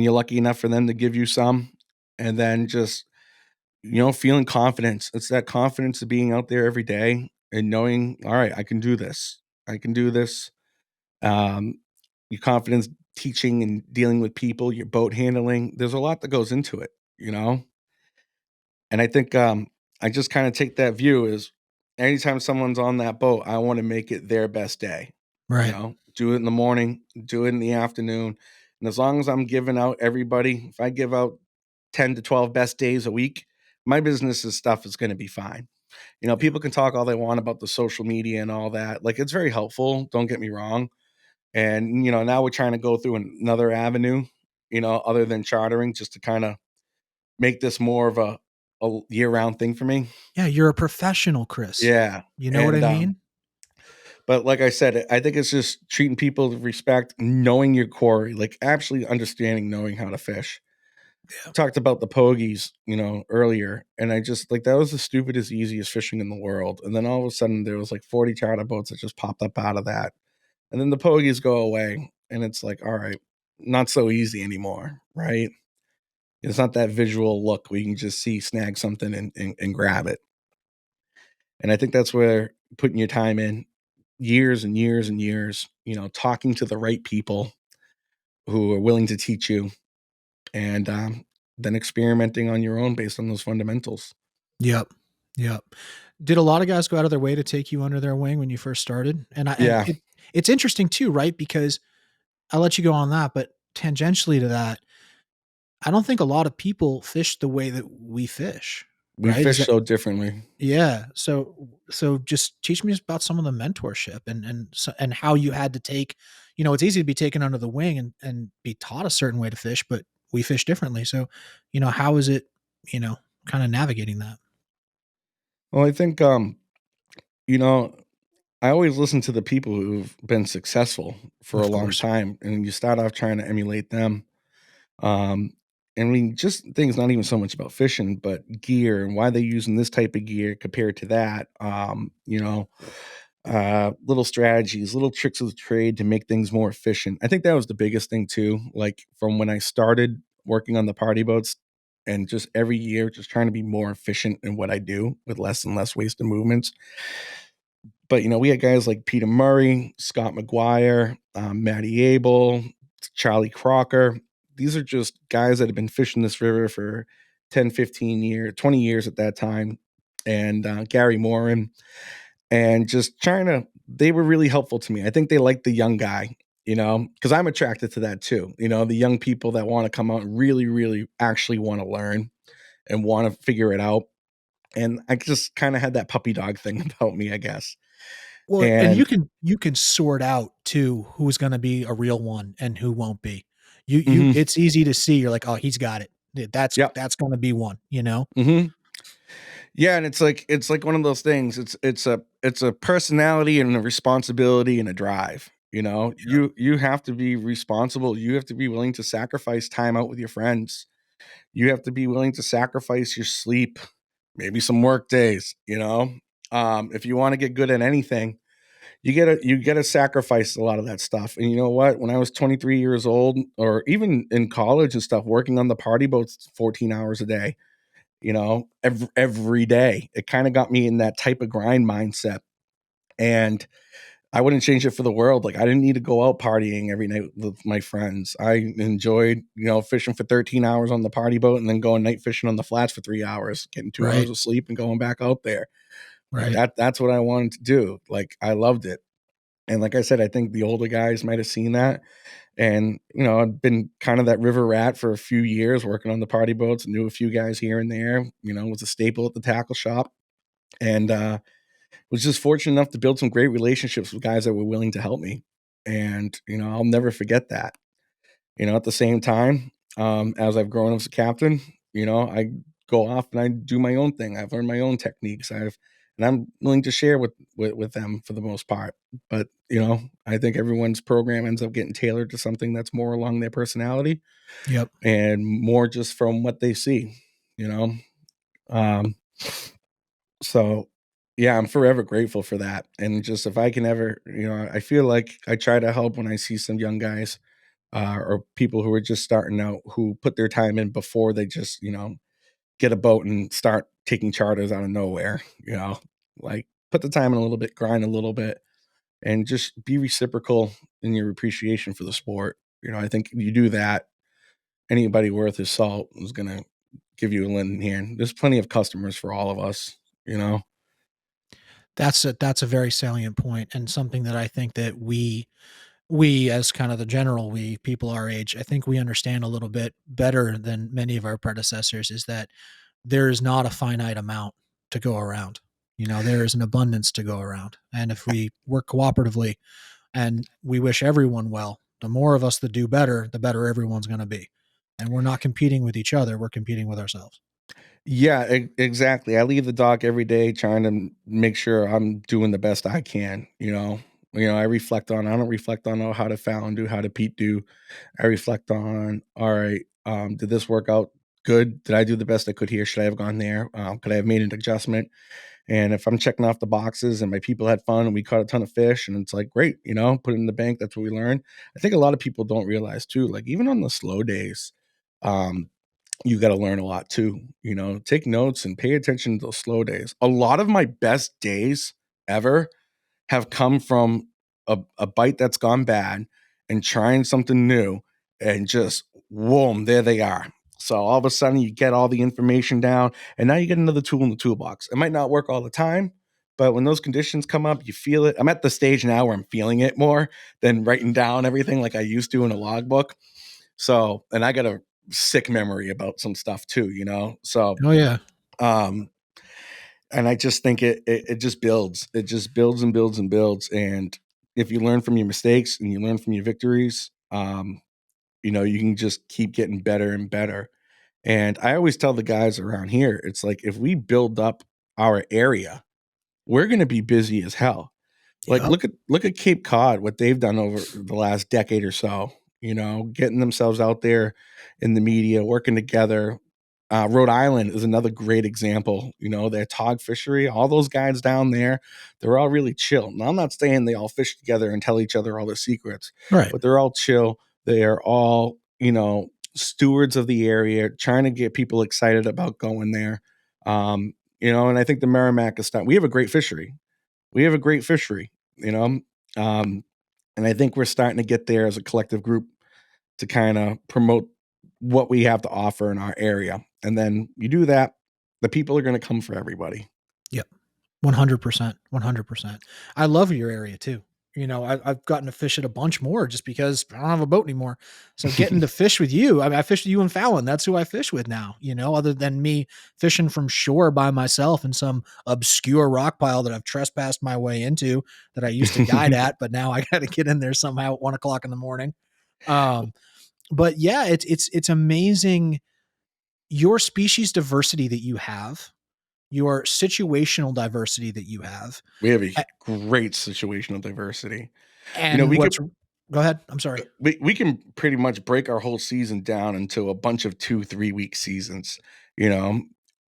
you're lucky enough for them to give you some, and then just feeling confidence. It's that confidence of being out there every day and knowing, all right, I can do this. I can do this. Um, your confidence teaching and dealing with people, your boat handling. There's a lot that goes into it. And I think I just kind of take that view as anytime someone's on that boat, I want to make it their best day. Right. Do it in the morning, do it in the afternoon. And as long as I'm giving out everybody, if I give out 10 to 12 best days a week, my business's stuff is going to be fine. Yeah. People can talk all they want about the social media and all that. Like, it's very helpful. Don't get me wrong. And, now we're trying to go through another avenue, other than chartering, just to kind of make this more of a year round thing for me. Yeah. You're a professional, Chris. Yeah. You know what I And, mean? but like I said, I think it's just treating people with respect, knowing your quarry, like actually understanding, knowing how to fish. Yeah. Talked about the pogies, earlier, and I just like that was the stupidest, easiest fishing in the world. And then all of a sudden, there was like 40 charter boats that just popped up out of that, and then the pogies go away, and it's like, all right, not so easy anymore, right? It's not that visual look where you can just see, snag something, and grab it. And I think that's where putting your time in, years and years and years, talking to the right people who are willing to teach you, and then experimenting on your own based on those fundamentals. Yep. Yeah. Did a lot of guys go out of their way to take you under their wing when you first started? And Yeah, it's interesting too, right? Because I'll let you go on that, but tangentially to that, I don't think a lot of people fish the way that we fish, we right? Is fish that so differently. yeah. So just teach me about some of the mentorship and how you had to take, it's easy to be taken under the wing and be taught a certain way to fish, but we fish differently. So, how is it, you know, kind of navigating that? Well, I think, you know, I always listen to the people who've been successful for a Of long course. time, and you start off trying to emulate them. Um, I mean, just things not even so much about fishing, but gear and why they're using this type of gear compared to that. Little strategies, little tricks of the trade to make things more efficient. I think that was the biggest thing too. Like from when I started working on the party boats and just every year, just trying to be more efficient in what I do with less and less wasted movements. But we had guys like Peter Murray, Scott McGuire, Matty Abel, Charlie Crocker. These are just guys that have been fishing this river for 10, 15 years, 20 years at that time. And Gary Morin, and just trying to, they were really helpful to me. I think they like the young guy, because I'm attracted to that too. The young people that want to come out and really, really actually want to learn and want to figure it out. And I just kind of had that puppy dog thing about me, I guess. Well, and you And can sort out too who's going to be a real one and who won't be. You mhm, it's easy to see. You're like, oh, he's got it. That's yep. that's going to be one. Mhm. Yeah, and it's like one of those things. It's a personality and a responsibility and a drive. Yep. You have to be responsible. You have to be willing to sacrifice time out with your friends. You have to be willing to sacrifice your sleep, maybe some work days. If you want to get good at anything, you gotta sacrifice a lot of that stuff. And you know what? When I was 23 years old, or even in college and stuff, working on the party boats 14 hours a day, every day. It kind of got me in that type of grind mindset. And I wouldn't change it for the world. Like I didn't need to go out partying every night with my friends. I enjoyed, fishing for 13 hours on the party boat and then going night fishing on the flats for 3 hours, getting 2 hours Right. of sleep and going back out there. Like Right. that's what I wanted to do. Like I loved it. And like I said, I think the older guys might have seen that. And, I've been kind of that river rat for a few years working on the party boats, knew a few guys here and there, was a staple at the tackle shop. And was just fortunate enough to build some great relationships with guys that were willing to help me. And, I'll never forget that. At the same time, as I've grown as a captain, I go off and I do my own thing. I've learned my own techniques. And I'm willing to share with them for the most part. But, I think everyone's program ends up getting tailored to something that's more along their personality Yep. and more just from what they see, you know? Um, so yeah, I'm forever grateful for that. And just if I can ever, I feel like I try to help when I see some young guys or people who are just starting out who put their time in before they just, get a boat and start taking charters out of nowhere, like put the time in a little bit, grind a little bit, and just be reciprocal in your appreciation for the sport. I think you do that, anybody worth his salt is going to give you a linen hand. There's plenty of customers for all of us, you know? That's a very salient point and something that I think that we as kind of the general we people our age, I think we understand a little bit better than many of our predecessors is that there is not a finite amount to go around. There is an abundance to go around. And if we work cooperatively and we wish everyone well, the more of us that do better, the better everyone's going to be. And we're not competing with each other, we're competing with ourselves. Yeah, exactly. I leave the dock every day trying to make sure I'm doing the best I can. I reflect on. I don't reflect on how to Fallon do, how to Pete do. I reflect on, all right, did this work out good? Did I do the best I could here? Should I have gone there? Could I have made an adjustment? And if I'm checking off the boxes and my people had fun and we caught a ton of fish and it's like, great, put it in the bank. That's what we learned. I think a lot of people don't realize too, like even on the slow days, um, you got to learn a lot too. Take notes and pay attention to those slow days. A lot of my best days ever have come from a bite that's gone bad and trying something new and just, whoa, there they are. So all of a sudden you get all the information down, and now you get another tool in the toolbox. It might not work all the time, but when those conditions come up, you feel it. I'm at the stage now where I'm feeling it more than writing down everything like I used to in a logbook. So, and I got a sick memory about some stuff too, you know? So, Oh yeah. um, and I just think it just builds. It just builds and builds and builds. And if you learn from your mistakes and you learn from your victories, you know, you can just keep getting better and better. And I always tell the guys around here, it's like if we build up our area, we're going to be busy as hell. Like Yep. look at Cape Cod, what they've done over the last decade or so. You know, getting themselves out there in the media, working together. Rhode Island is another great example. You know, their tog fishery, all those guys down there, they're all really chill. Now, I'm not saying they all fish together and tell each other all their secrets, Right. but they're all chill. They are all, you know, stewards of the area, trying to get people excited about going there. You know, and I think the Merrimack is starting. We have a great fishery. We have a great fishery, you know, um, and I think we're starting to get there as a collective group to kind of promote what we have to offer in our area. And then you do that, the people are going to come for everybody. Yep. 100%. 100%. I love your area too. You know, I've gotten to fish it a bunch more just because I don't have a boat anymore. So getting to fish with you, I mean, I fished with you and Fallon. That's who I fish with now, you know, other than me fishing from shore by myself in some obscure rock pile that I've trespassed my way into that I used to guide at, but now I got to get in there somehow at 1 o'clock in the morning. Um, but yeah, it's amazing your species diversity that you have, your situational diversity that you have, We have a great situational diversity. You know, and what's go ahead. I'm sorry. we can pretty much break our whole season down into a bunch of 2-3 week seasons, you know,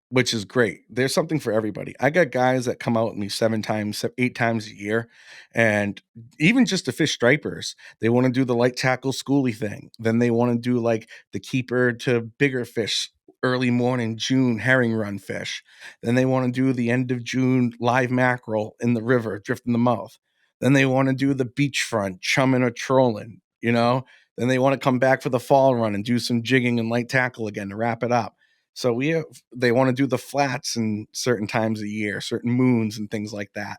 which is great. There's something for everybody. I got guys that come out with me 7 times, 8 times a year, and even just to fish stripers, they want to do the light tackle schoolie thing. Then they want to do like the keeper to bigger fish, early morning June herring run fish. Then they want to do the end of June live mackerel in the river, drifting the mouth. Then they want to do the beachfront, chumming or trolling, you know. Then they want to come back for the fall run and do some jigging and light tackle again to wrap it up. So they want to do the flats in certain times of year, certain moons and things like that.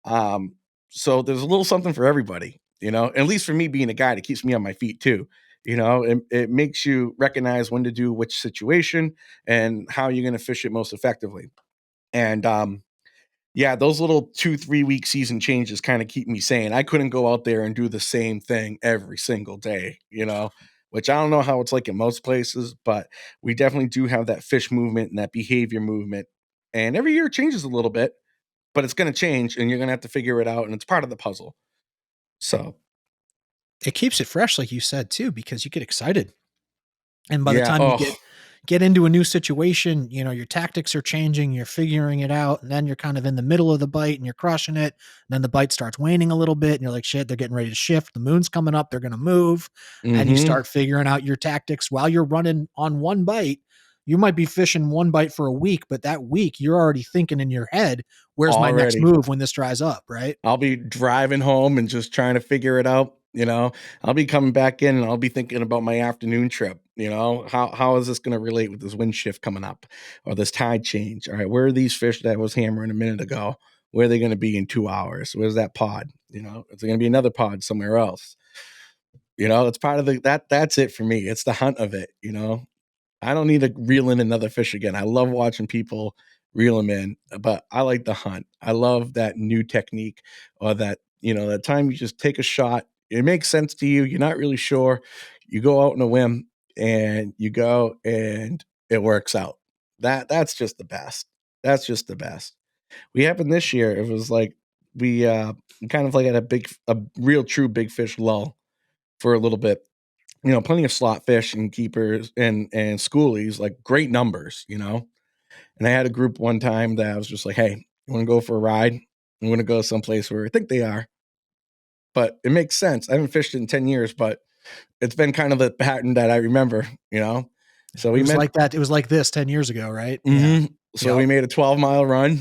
Um, so there's a little something for everybody, you know. At least for me, being a guy, it keeps me on my feet too. You know, it makes you recognize when to do which situation and how you're going to fish it most effectively. And yeah, those little 2-3 week season changes kind of keep me sane. I couldn't go out there and do the same thing every single day, you know, which I don't know how it's like in most places, but we definitely do have that fish movement and that behavior movement. And every year it changes a little bit, but it's going to change and you're going to have to figure it out. And it's part of the puzzle. So, It keeps it fresh, like you said too, because you get excited. And by the yeah. time you Oh, get into a new situation, you know, your tactics are changing, you're figuring it out, and then you're kind of in the middle of the bite and you're crushing it. And then the bite starts waning a little bit, and you're like, shit, they're getting ready to shift. The moon's coming up, they're gonna move. And you mm-hmm. start figuring out your tactics while you're running on one bite. You might be fishing one bite for a week, but that week you're already thinking in your head, where's my next Already. move when this dries up, right? I'll be driving home and just trying to figure it out. You know, I'll be coming back in and I'll be thinking about my afternoon trip. You know, how is this going to relate with this wind shift coming up or this tide change? All right, where are these fish that I was hammering a minute ago? Where are they going to be in 2 hours? Where's that pod? You know, is there going to be another pod somewhere else? You know, it's part of that's it for me. It's the hunt of it. You know, I don't need to reel in another fish again. I love watching people reel them in, but I like the hunt. I love that new technique or that, you know, that time you just take a shot. It makes sense to you. You're not really sure. You go out on a whim and you go and it works out. That's just the best. That's just the best. We happened this year. It was like we kind of like had a real true big fish lull for a little bit, you know, plenty of slot fish and keepers and schoolies, like great numbers, you know. And I had a group one time that I was just like, "Hey, you want to go for a ride? I'm going to go someplace where I think they are, but it makes sense. I haven't fished in 10 years, but it's been kind of the pattern that I remember, you know." So It we was meant, like that. It was like this 10 years ago, right? Yeah. so we Yep. made a 12-mile run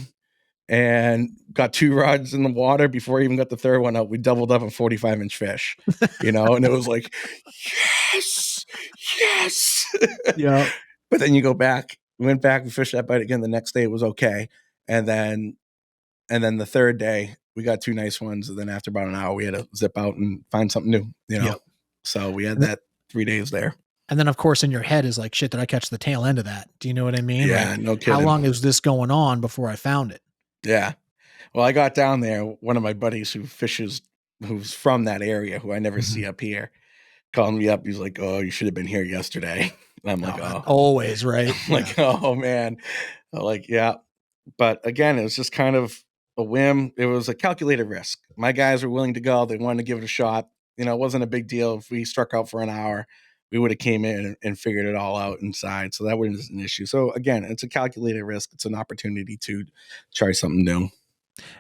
and got 2 rods in the water before I even got the third one out. We doubled up a 45-inch fish, you know, and it was like, yes, yes. Yep. But then you go back, went back and fished that bite again. The next day it was okay. And then the third day we got two nice ones. And then after about an hour, we had to zip out and find something new, you know? Yep. So we had And, th- that 3 days there. and then, of course, in your head is like, shit, did I catch the tail end of that? Do you know what I mean? Like, Yeah, no how long kidding. is this going on before I found it? Yeah. Well, I got down there. One of my buddies who fishes, who's from that area, who I never Mm-hmm. see up here, called me up. He's like, "Oh, you should have been here yesterday." And I'm like, Oh, "Oh," always, right? I'm Yeah. like, "Oh man." I'm like, yeah. But again, it was just kind of a whim. It was a calculated risk. My guys were willing to go. They wanted to give it a shot. You know, it wasn't a big deal if we struck out for an hour. We would have came in and figured it all out inside. So that wasn't an issue. So again, it's a calculated risk. It's an opportunity to try something new.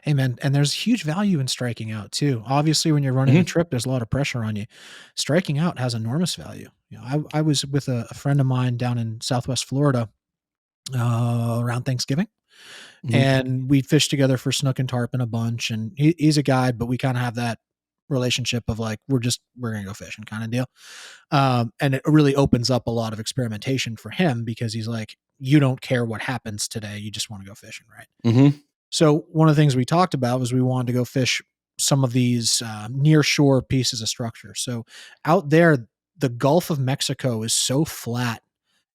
Amen. And there's huge value in striking out too. Obviously, when you're running a Hmm. trip, there's a lot of pressure on you. Striking out has enormous value. I was with a friend of mine down in Southwest Florida around Thanksgiving, Hmm. and we fished together for snook and tarpon a bunch. And he's a guide, but we kind of have that relationship of like we're gonna go fishing kind of deal. And it really opens up a lot of experimentation for him because he's like, you don't care what happens today, you just want to go fishing, right? Hmm. So one of the things we talked about was we wanted to go fish some of these near shore pieces of structure. So out there, the Gulf of Mexico is so flat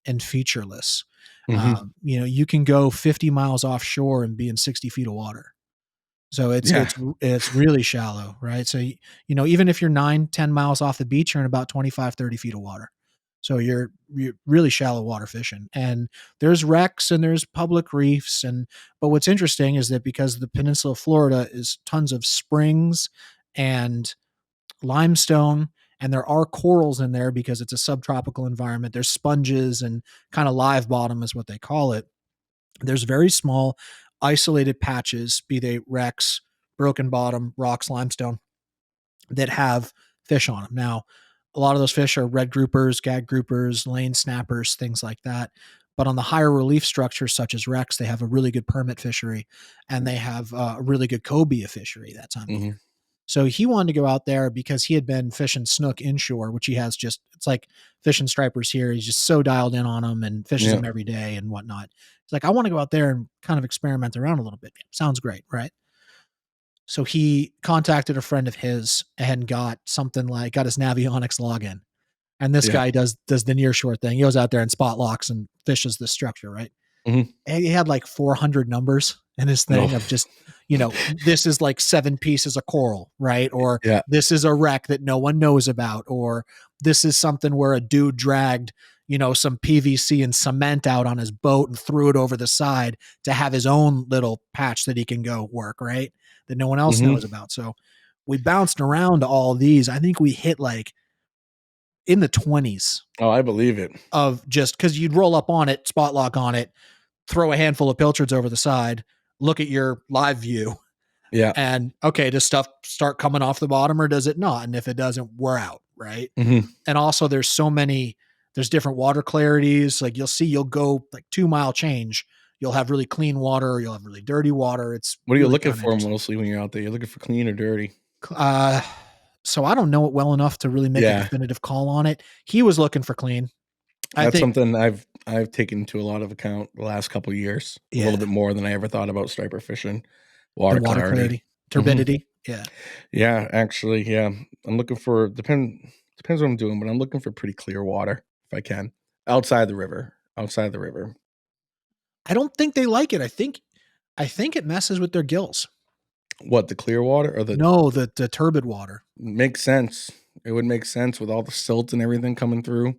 and featureless. Hmm. You can go 50 miles offshore and be in 60 feet of water. So Yeah. it's really shallow, right? So even if you're 9-10 miles off the beach, you're in about 25-30 feet of water. So you're really shallow water fishing, and there's wrecks and there's public reefs, but what's interesting is that because the peninsula of Florida is tons of springs and limestone, and there are corals in there because it's a subtropical environment. There's sponges and kind of live bottom is what they call it. There's very small, isolated patches, be they wrecks, broken bottom, rocks, limestone, that have fish on them. Now, a lot of those fish are red groupers, gag groupers, lane snappers, things like that. But on the higher relief structures, such as wrecks, they have a really good permit fishery, and they have a really good cobia fishery that time of year. Hmm. So he wanted to go out there because he had been fishing snook inshore, which he has it's like fishing stripers here. He's just so dialed in on them and fishes Yeah. them every day and whatnot. He's like, I want to go out there and kind of experiment around a little bit. Sounds great, right? So he contacted a friend of his and got his Navionics login. And this Yeah. guy does the near shore thing. He goes out there and spot locks and fishes the structure, right? Hmm. And he had like 400 numbers in his No. thing of just, this is like 7 pieces of coral, right? Or Yeah. this is a wreck that no one knows about, or this is something where a dude dragged, some PVC and cement out on his boat and threw it over the side to have his own little patch that he can go work, right? That no one else Hmm. knows about. So we bounced around all these. I think we hit like in the 20s Oh, I believe it. of just because you'd roll up on it, spot lock on it, throw a handful of pilchards over the side, look at your live view, Yeah. and okay, does stuff start coming off the bottom or does it not? And if it doesn't, we're out, right? Hmm. And also, there's different water clarities. Like you'll go like 2 mile change. You'll have really clean water. You'll have really dirty water. It's What are you really looking kind of for interesting. mostly when you're out there? You're looking for clean or dirty? Uh, so I don't know it well enough to really make a Yeah. definitive call on it. He was looking for clean. I That's think, something I've taken into a lot of account the last couple of years, a little yeah, bit more than I ever thought about striper fishing, the water water clarity. clarity, Hmm. turbidity. Yeah. Yeah, actually, yeah. I'm looking for depends what I'm doing, but I'm looking for pretty clear water if I can. Outside the river. Outside the river. I don't think they like it. I think it messes with their gills. What, the clear water or the No, the turbid water. makes sense. It would make sense with all the silt and everything coming through.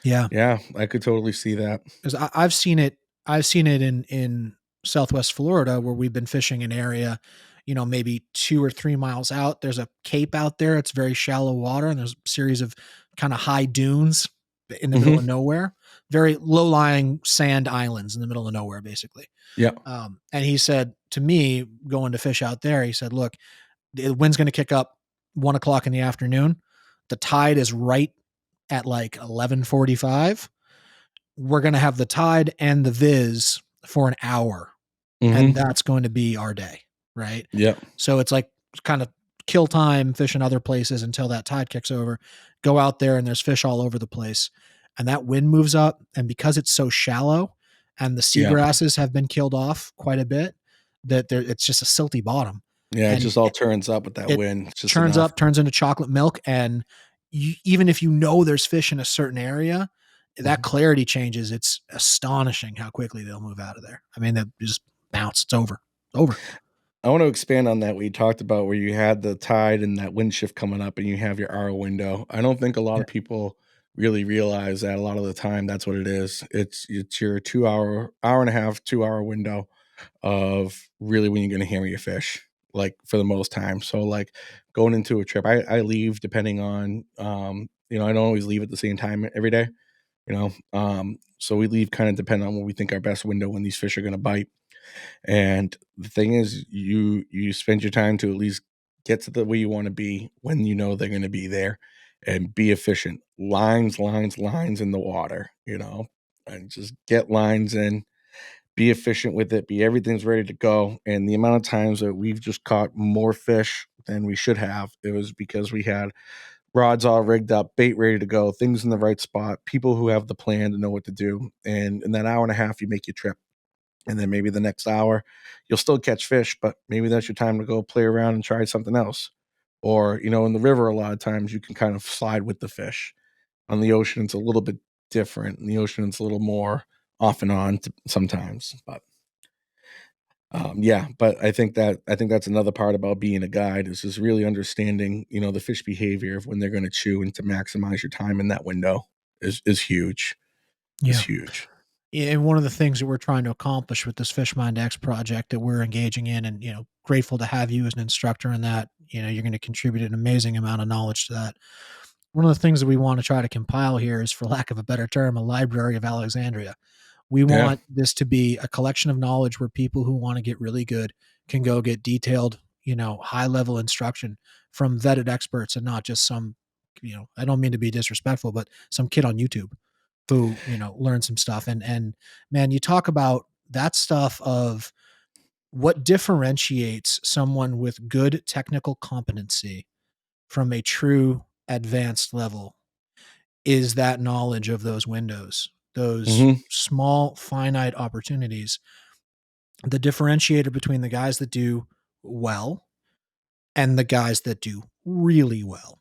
Yeah, Yeah, I could totally see that. because I've seen it. I've seen it in Southwest Florida where we've been fishing an area, maybe 2 or 3 miles out. There's a cape out there. It's very shallow water, and there's a series of kind of high dunes in the middle of Hmm. nowhere. Very low lying sand islands in the middle of nowhere, basically. Yeah. And he said to me, going to fish out there, he said, "Look, the wind's going to kick up 1 o'clock in the afternoon. The tide is right at like 11:45. We're going to have the tide and the viz for an hour, and Hmm. that's going to be our day, right? Yeah. So it's like kind of kill time fishing other places until that tide kicks over. Go out there and there's fish all over the place." and that wind moves up, and because it's so shallow and the Yeah. seagrasses have been killed off quite a bit, that there it's just a silty bottom, Yeah, it and just all turns up with that it wind. It's just churns enough. up, turns into chocolate milk, and even if you know there's fish in a certain area, that Mhm. clarity changes. It's astonishing how quickly they'll move out of there. I mean, they just bounce. It's over. Over. I want to expand on that. We talked about where you had the tide and that wind shift coming up and you have your hour window. I don't think a lot Yeah. of people really realize that a lot of the time that's what it is. It's your 2 hour, hour and a half, 2 hour window of really when you're gonna hammer your fish, like for the most time. So like going into a trip, I leave depending on I don't always leave at the same time every day, so we leave kind of depending on what we think our best window when these fish are gonna bite. And the thing is, you spend your time to at least get to the where you want to be when you know they're going to be there, and be efficient. Lines, lines, lines in the water. And just get lines in. Be efficient with it. Be everything's ready to go. And the amount of times that we've just caught more fish than we should have, it was because we had rods all rigged up, bait ready to go, things in the right spot, people who have the plan to know what to do. And in that hour and a half, you make your trip, and then maybe the next hour you'll still catch fish, but maybe that's your time to go play around and try something else. Or in the river, a lot of times you can kind of slide with the fish. On the ocean it's a little bit different. In the ocean it's a little more off and on sometimes. But yeah, but I think that's another part about being a guide, is just really understanding the fish behavior of when they're going to chew, and to maximize your time in that window is huge. Is Yeah. huge. And one of the things that we're trying to accomplish with this Fishmind X project that we're engaging in, and grateful to have you as an instructor in that, you're going to contribute an amazing amount of knowledge to that. One of the things that we want to try to compile here is, for lack of a better term, a library of Alexandria. We Yeah. want this to be a collection of knowledge where people who want to get really good can go get detailed, high level instruction from vetted experts, and not just some, I don't mean to be disrespectful, but some kid on YouTube who, learned some stuff. And man, you talk about that stuff of what differentiates someone with good technical competency from a true advanced level is that knowledge of those windows, those Hmm. small finite opportunities. The differentiator between the guys that do well and the guys that do really well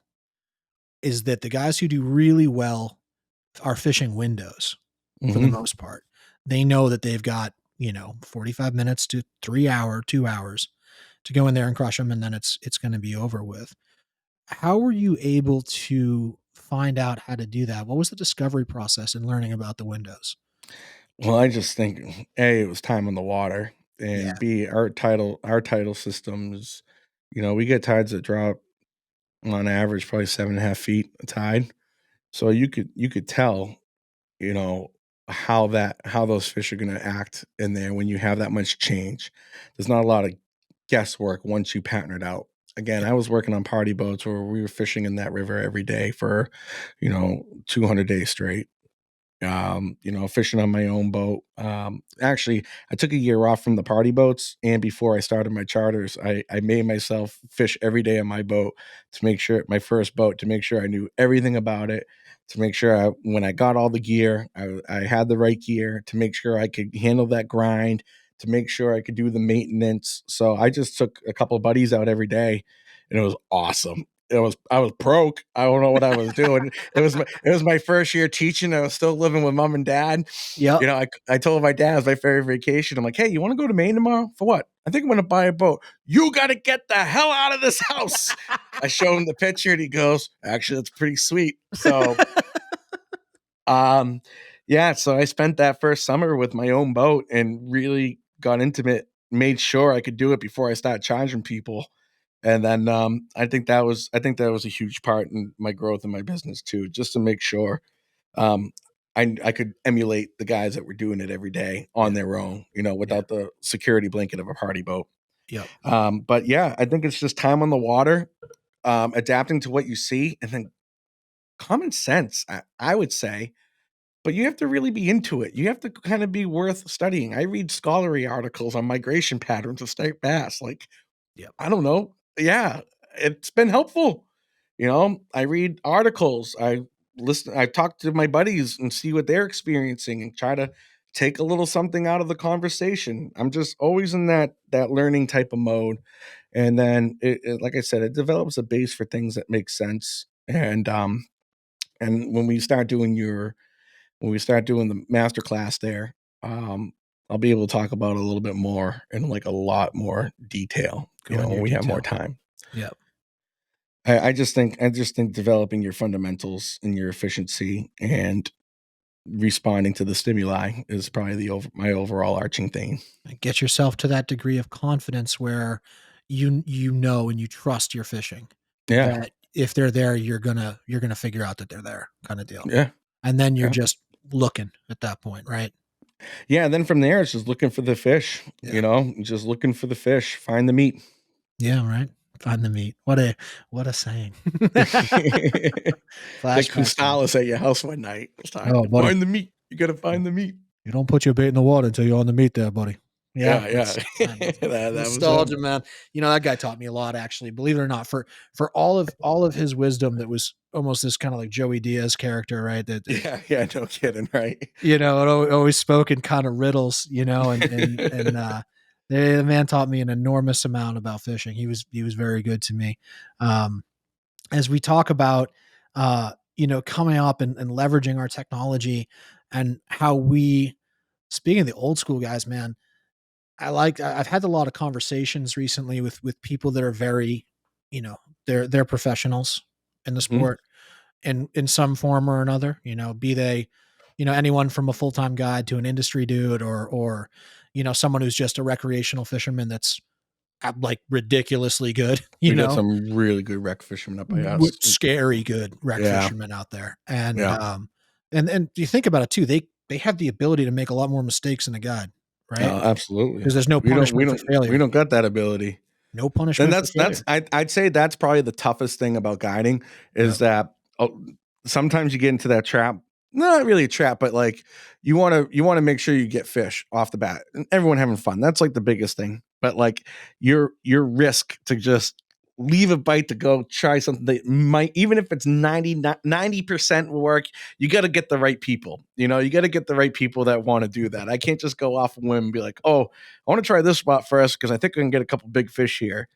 is that the guys who do really well are fishing windows for the Hmm. most part. They know that they've got, 45 minutes to 3 hour, 2 hours to go in there and crush them, and then it's going to be over with. How were you able to find out how to do that? What was the discovery process in learning about the windows? Well, I just think A, it was time on the water, Yeah. and B, our title systems, we get tides that drop on average probably 7.5 feet a tide. So you could tell, you know, how those fish are gonna act in there when you have that much change. There's not a lot of guesswork once you pattern it out. Again, Yep. I was working on party boats where we were fishing in that river every day for, 200 days straight. Fishing on my own boat. Actually, I took a year off from the party boats, and before I started my charters, I made myself fish every day on my boat, to make sure my first boat, to make sure I knew everything about it, to make sure when I got all the gear, I had the right gear, to make sure I could handle that grind, to make sure I could do the maintenance. So I just took a couple of buddies out every day, and it was awesome. I was broke. I don't know what I was doing. It was my first year teaching. I was still living with mom and dad. Yep. I told my dad it was my favorite vacation. I'm like, hey, you want to go to Maine tomorrow? For what? I think I'm going to buy a boat. You got to get the hell out of this house. I show him the picture, and he goes, actually, that's pretty sweet. So, um, yeah, so I spent that first summer with my own boat and really got intimate, made sure I could do it before I start charging people. And then I think that was a huge part in my growth in my business too, just to make sure um, I could emulate the guys that were doing it every day on Yeah. their own, Yeah. without the security blanket of a party boat. Yep. But yeah, I think it's just time on the water, adapting to what you see, and then common sense, I would say. But you have to really be into it. You have to kind of be worth studying. I read scholarly articles on migration patterns of state bass. Like, Yep. I don't know. Yeah, it's been helpful. I read articles. I listen. I talk to my buddies and see what they're experiencing and try to take a little something out of the conversation. I'm just always in that learning type of mode, and then like I said, it develops a base for things that make sense. And when we start doing the master class there, I'll be able to talk about it a little bit more in like a lot more detail, Go into when your we have more detail. time. Yeah. I just think developing your fundamentals and your efficiency and responding to the stimuli is probably my overall arching theme. Get yourself to that degree of confidence where you know and you trust your fishing, Yeah, that if they're there, you're gonna figure out that they're there, kind of deal. yeah, And then you're yeah, just looking at that point, right? yeah. And then from there, it's just looking for the fish. Yeah. Just looking for the fish, find the meat. Yeah, right. Find the meat. What a saying. The Flashbacks, man. Custalis at your house one night. It's time Oh, to buddy. find the meat. You got to find the meat. You don't put your bait in the water until you're on the meat there, buddy. Yeah, Yeah, yeah. that's That was him. nostalgia, man. That guy taught me a lot, actually. Believe it or not, for all of his wisdom, that was almost this kind of like Joey Diaz character, right? That Yeah, yeah. No kidding, right? it always spoke in kind of riddles, and the man taught me an enormous amount about fishing. He was very good to me. Um, as we talk about, coming up and leveraging our technology, and how we, speaking of the old school guys, man, I've had a lot of conversations recently with people that are very, they're professionals in the Mhm. sport in some form or another, be they, anyone from a full-time guide to an industry dude, or someone who's just a recreational fisherman that's like ridiculously good, We got some really good wreck fishermen up by us. with scary good wreck Yeah, fishermen out there. And yeah. and you think about it too, they have the ability to make a lot more mistakes than a guide, right? Absolutely. Because there's no We don't we punishment for don't we failure. don't got that ability. No And punishment for that's failure. I'd say that's probably the toughest thing about guiding Yeah. is that, sometimes you get into that trap. Not really a trap, but like you wanna make sure you get fish off the bat. And everyone having fun. That's like the biggest thing. But like your risk to just leave a bite to go try something that might, even if it's 90% work, you got to get the right people. You got to get the right people that want to do that. I can't just go off a whim and be like, oh, I want to try this spot first because I think I can get a couple big fish here,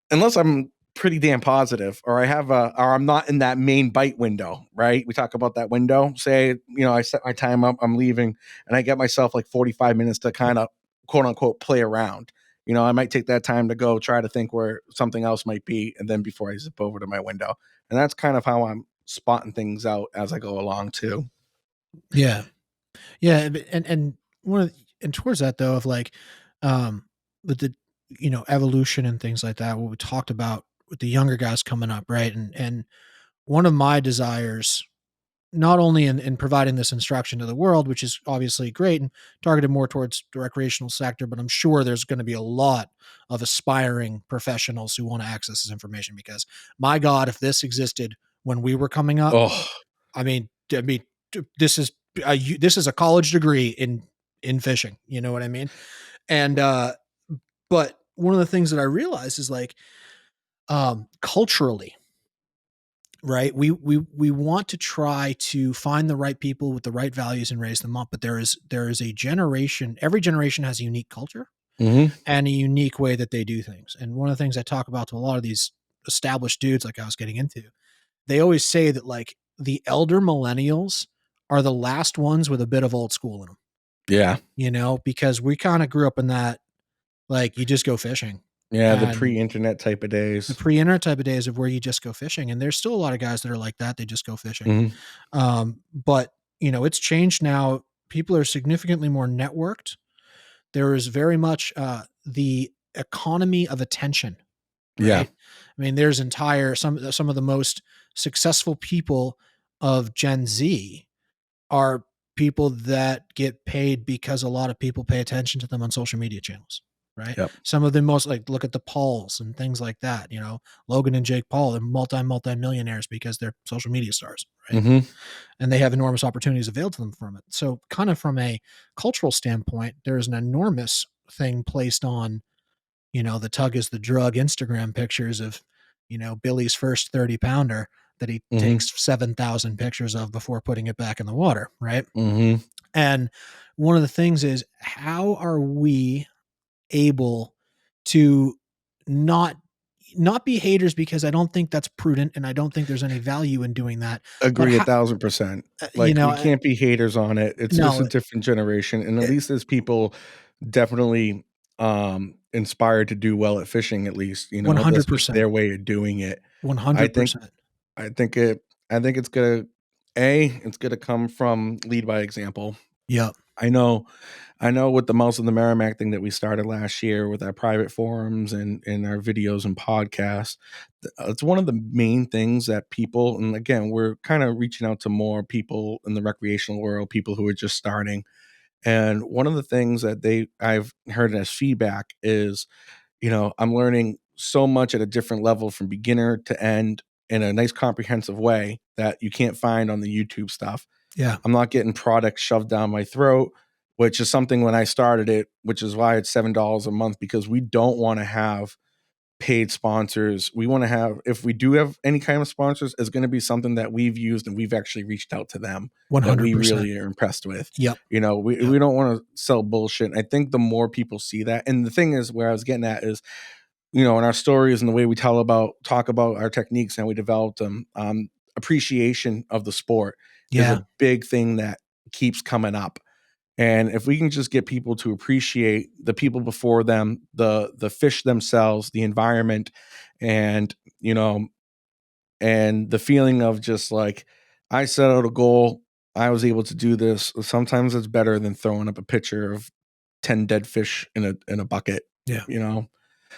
unless I'm pretty damn positive, or I'm not in that main bite window, right? We talk about that window. Say, I set my time up, I'm leaving, and I get myself like 45 minutes to kind of quote unquote play around. I might take that time to go try to think where something else might be, and then before I zip over to my window. And that's kind of how I'm spotting things out as I go along too. Yeah. Yeah, and one of and towards that though, of like, with the, evolution and things like that, what we talked about with the younger guys coming up, right? And one of my desires, not only in providing this instruction to the world, which is obviously great and targeted more towards the recreational sector, but I'm sure there's going to be a lot of aspiring professionals who want to access this information, because my God, if this existed when we were coming up, Oh, I mean, this is this is a college degree in fishing. You know what I mean? And but one of the things that I realized is like, culturally, right? We want to try to find the right people with the right values and raise them up. But there is a generation. Every generation has a unique culture hmm, and a unique way that they do things. And one of the things I talk about to a lot of these established dudes, like I was getting into, they always say that like the elder millennials are the last ones with a bit of old school in them, yeah, because we kind of grew up in that, like, you just go fishing, yeah. The and pre-internet type of the days. pre-internet type of days of where you just go fishing. And there's still a lot of guys that are like that. They just go fishing. Hmm. But it's changed now. People are significantly more networked. There is very much the economy of attention, Yeah, right? I mean, there's entire some of the most successful people of Gen Z are people that get paid because a lot of people pay attention to them on social media channels, right? yep. Some of the most, like, look at the Pauls and things like that. Logan and Jake Paul, they're multi millionaires because they're social media stars, right? Hmm. And they have enormous opportunities available to them from it. So, kind of from a cultural standpoint, there is an enormous thing placed on, the tug is the drug Instagram pictures of, Billy's first 30 pounder that he Mhm. takes 7,000 pictures of before putting it back in the water, right? Mhm. And one of the things is, how are we able to not not be haters, because I don't think that's prudent and I don't think there's any value in doing that. But Agree how, 1,000%. you Like, know, we can't be haters on it. It's a no, different generation, and at least there's people definitely, inspired to do well at fishing at least, that's just 100%, their way of doing it. I think 100%. I think it I think it's gonna come from lead by example. Yep. I know I know with the Mouse of the Merrimack thing that we started last year with our private forums and our videos and podcasts, it's one of the main things that people, and again, we're kind of reaching out to more people in the recreational world, people who are just starting. And one of the things that I've heard as feedback is, I'm learning so much at a different level from beginner to end in a nice comprehensive way that you can't find on the YouTube stuff. Yeah. I'm not getting products shoved down my throat, which is something when I started it, which is why it's $7 a month, because we don't want to have paid sponsors. We want to have, if we do have any kind of sponsors, it's going to be something that we've used and we've actually reached out to them that we 100%. really are impressed with. Yep. We Yep. don't want to sell bullshit. I think the more people see that, and the thing is, where I was getting at is, in our stories and the way we talk about our techniques and we developed them, appreciation of the sport is Yeah. a big thing that keeps coming up. And if we can just get people to appreciate the people before them, the fish themselves, the environment, and and the feeling of just like, I set out a goal, I was able to do this. Sometimes it's better than throwing up a picture of 10 dead fish in a bucket, Yeah. you know.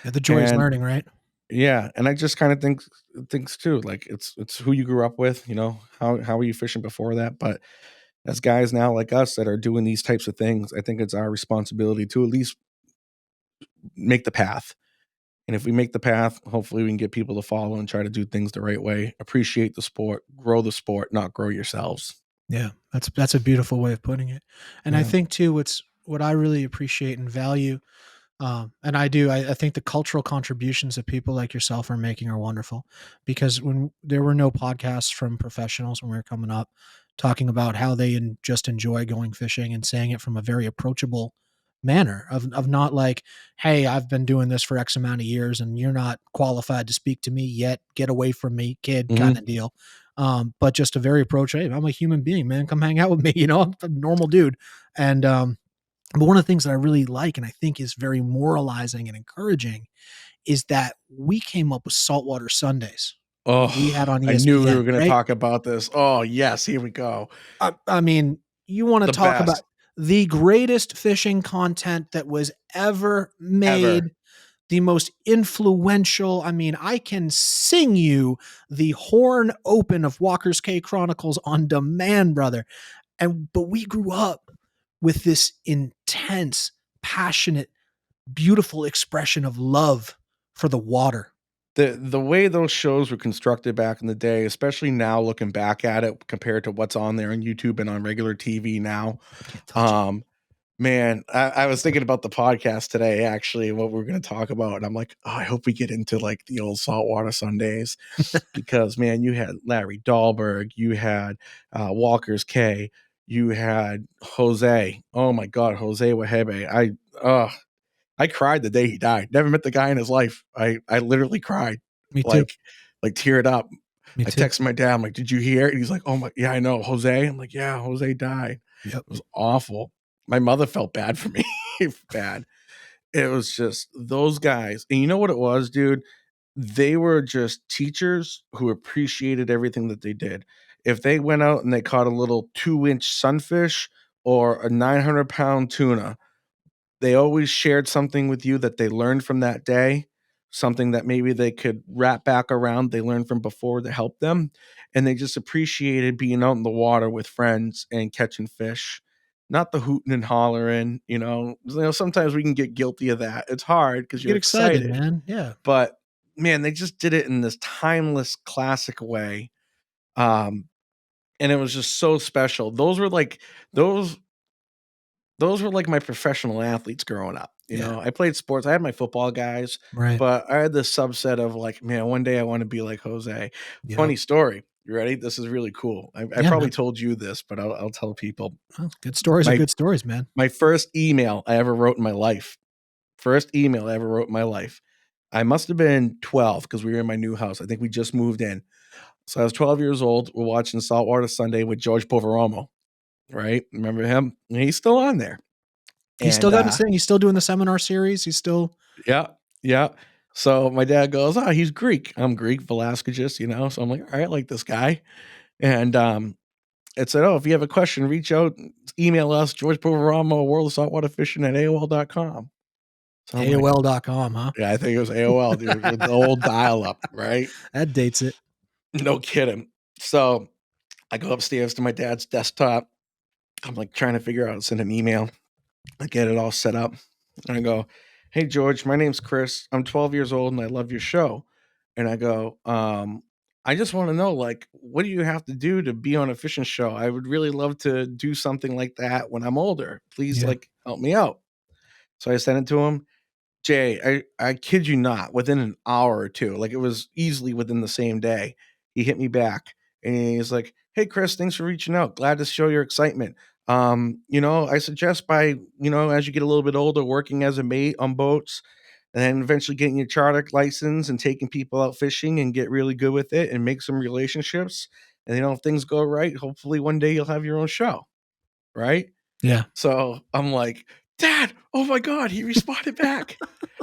Yeah. The joy is And learning, right? yeah, and I just kind of think thinks too, like it's who you grew up with, how were you fishing before that? But as guys now like us that are doing these types of things, I think it's our responsibility to at least make the path. And if we make the path, hopefully we can get people to follow and try to do things the right way. Appreciate the sport, not grow yourselves. Yeah. That's a beautiful way of putting it. And I Yeah. think too, what I really appreciate and value, and I do. I think the cultural contributions that people like yourself are making are wonderful, because when there were no podcasts from professionals when we were coming up talking about how they just enjoy going fishing and saying it from a very approachable manner of not like, hey, I've been doing this for X amount of years and you're not qualified to speak to me yet. Get away from me, kid, kind Mhm. of deal. But just a very approach. Hey, I'm a human being, man. Come hang out with me. I'm a normal dude. And but one of the things that I really like and I think is very moralizing and encouraging is that we came up with Saltwater Sundays that we had Oh, on I knew we ESPN, were gonna right? talk about this. Oh, yes, here we go. I mean, you want to The talk about best the greatest fishing content that was ever ever. made, the most influential. I mean, I can sing you the horn open of Walker's K Chronicles on demand, brother. But we grew up with this intense, passionate, beautiful expression of love for the water. The way those shows were constructed back in the day, especially now looking back at it compared to what's on there on YouTube and on regular TV now, Can't touch it. um, man, I was thinking about the podcast today, actually, what we're gonna talk about, and I'm like, "Oh, I hope we get into, like, the old saltwater Sundays," because, man, you had Larry Dahlberg, you had, Walker's K, you had Jose. Oh my god, Jose Wahebe. I cried the day he died. Never met the guy in his life. I literally cried, Me too. like teared up. Me I too. texted my dad, I'm like, "Did you hear?" And he's like, "Oh my yeah, I know. Jose?" I'm like, "Yeah, Jose died." Yep. It was awful. My mother felt bad for me. Bad. It was just those guys. And you know what it was, dude? They were just teachers who appreciated everything that they did. If they went out and they caught a little 2-inch sunfish or a 900-pound tuna, they always shared something with you that they learned from that day, something that maybe they could wrap back around they learned from before to help them, and they just appreciated being out in the water with friends and catching fish, not the hooting and hollering, sometimes we can get guilty of that. It's hard because 'cause you're Get excited, excited, man. Yeah. but, man, they just did it in this timeless classic way, um, and it was just so special. Those those were like my professional athletes growing up. You Yeah. know, I played sports. I had my football guys, Right. but I had this subset of like, man, one day I want to be like Jose. Yep. Funny story. You ready? This is really cool. I Yeah, probably man. told you this, but I'll tell people. Well, good stories are My good stories, man. my first email I ever wrote in my life. First email I ever wrote in my life. I must have been 12 because we were in my new house. I think we just moved in. So I was 12 years old. We're watching Saltwater Sunday with George Poveromo, right? Remember him? He's still on there. He's still And got his thing. He's still doing the seminar series. He's still yeah, yeah. So my dad goes, "Oh, he's Greek." I'm Greek, Valaskatgis, you know. So I'm like, "All right, I like this guy." And it said, "Oh, if you have a question, reach out, email us, George Poveramo, World of Saltwater Fishing at AOL.com." So I'm like, AOL.com, huh? yeah, I think it was AOL, dude, with the old dial up, right? That dates it. No kidding. So I go upstairs to my dad's desktop. I'm like trying to figure out how to send an email. I get it all set up. And I go, "Hey, George, my name's Chris. I'm 12 years old and I love your show." And I go, I just want to know, like, what do you have to do to be on a fishing show? I would really love to do something like that when I'm older. Please, Yeah. like, help me out." So I sent it to him. Jay, I kid you not, within an hour or two, like it was easily within the same day, he hit me back and he's like, "Hey Chris, thanks for reaching out. Glad to show your excitement. I suggest by, as you get a little bit older, working as a mate on boats and then eventually getting your charter license and taking people out fishing and get really good with it and make some relationships. And if things go right, hopefully one day you'll have your own show." Right. Yeah. So I'm like, "Dad, oh my God," he responded back.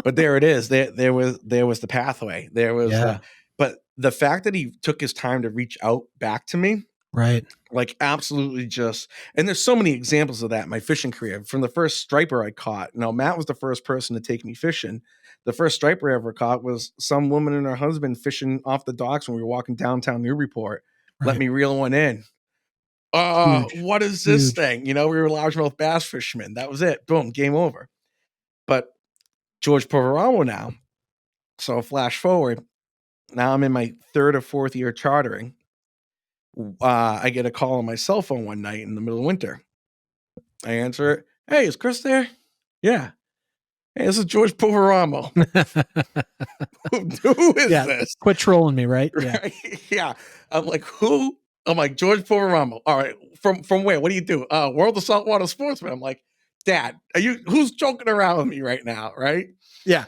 But there it is. There was the pathway. There was Yeah. but the fact that he took his time to reach out back to me, Right. like absolutely just and there's so many examples of that in my fishing career. From the first striper I caught. Now Matt was the first person to take me fishing. The first striper I ever caught was some woman and her husband fishing off the docks when we were walking downtown Newburyport. Let Right. me reel one in. Huge. What is this Huge. thing? We were largemouth bass fishermen. That was it. Boom, game over. But George Poveramo now. So flash forward. Now I'm in my third or fourth year chartering. I get a call on my cell phone one night in the middle of winter. I answer it. "Hey, is Chris there?" "Yeah." "Hey, this is George Poveramo." Who is Yeah. this? Quit trolling me, right? Yeah. Right? Yeah. I'm like, who? I'm like, "George Poveramo." "All right. From where? What do you do?" "World of Saltwater Sportsman." I'm like, "Dad, who's joking around with me right now?" Right? Yeah.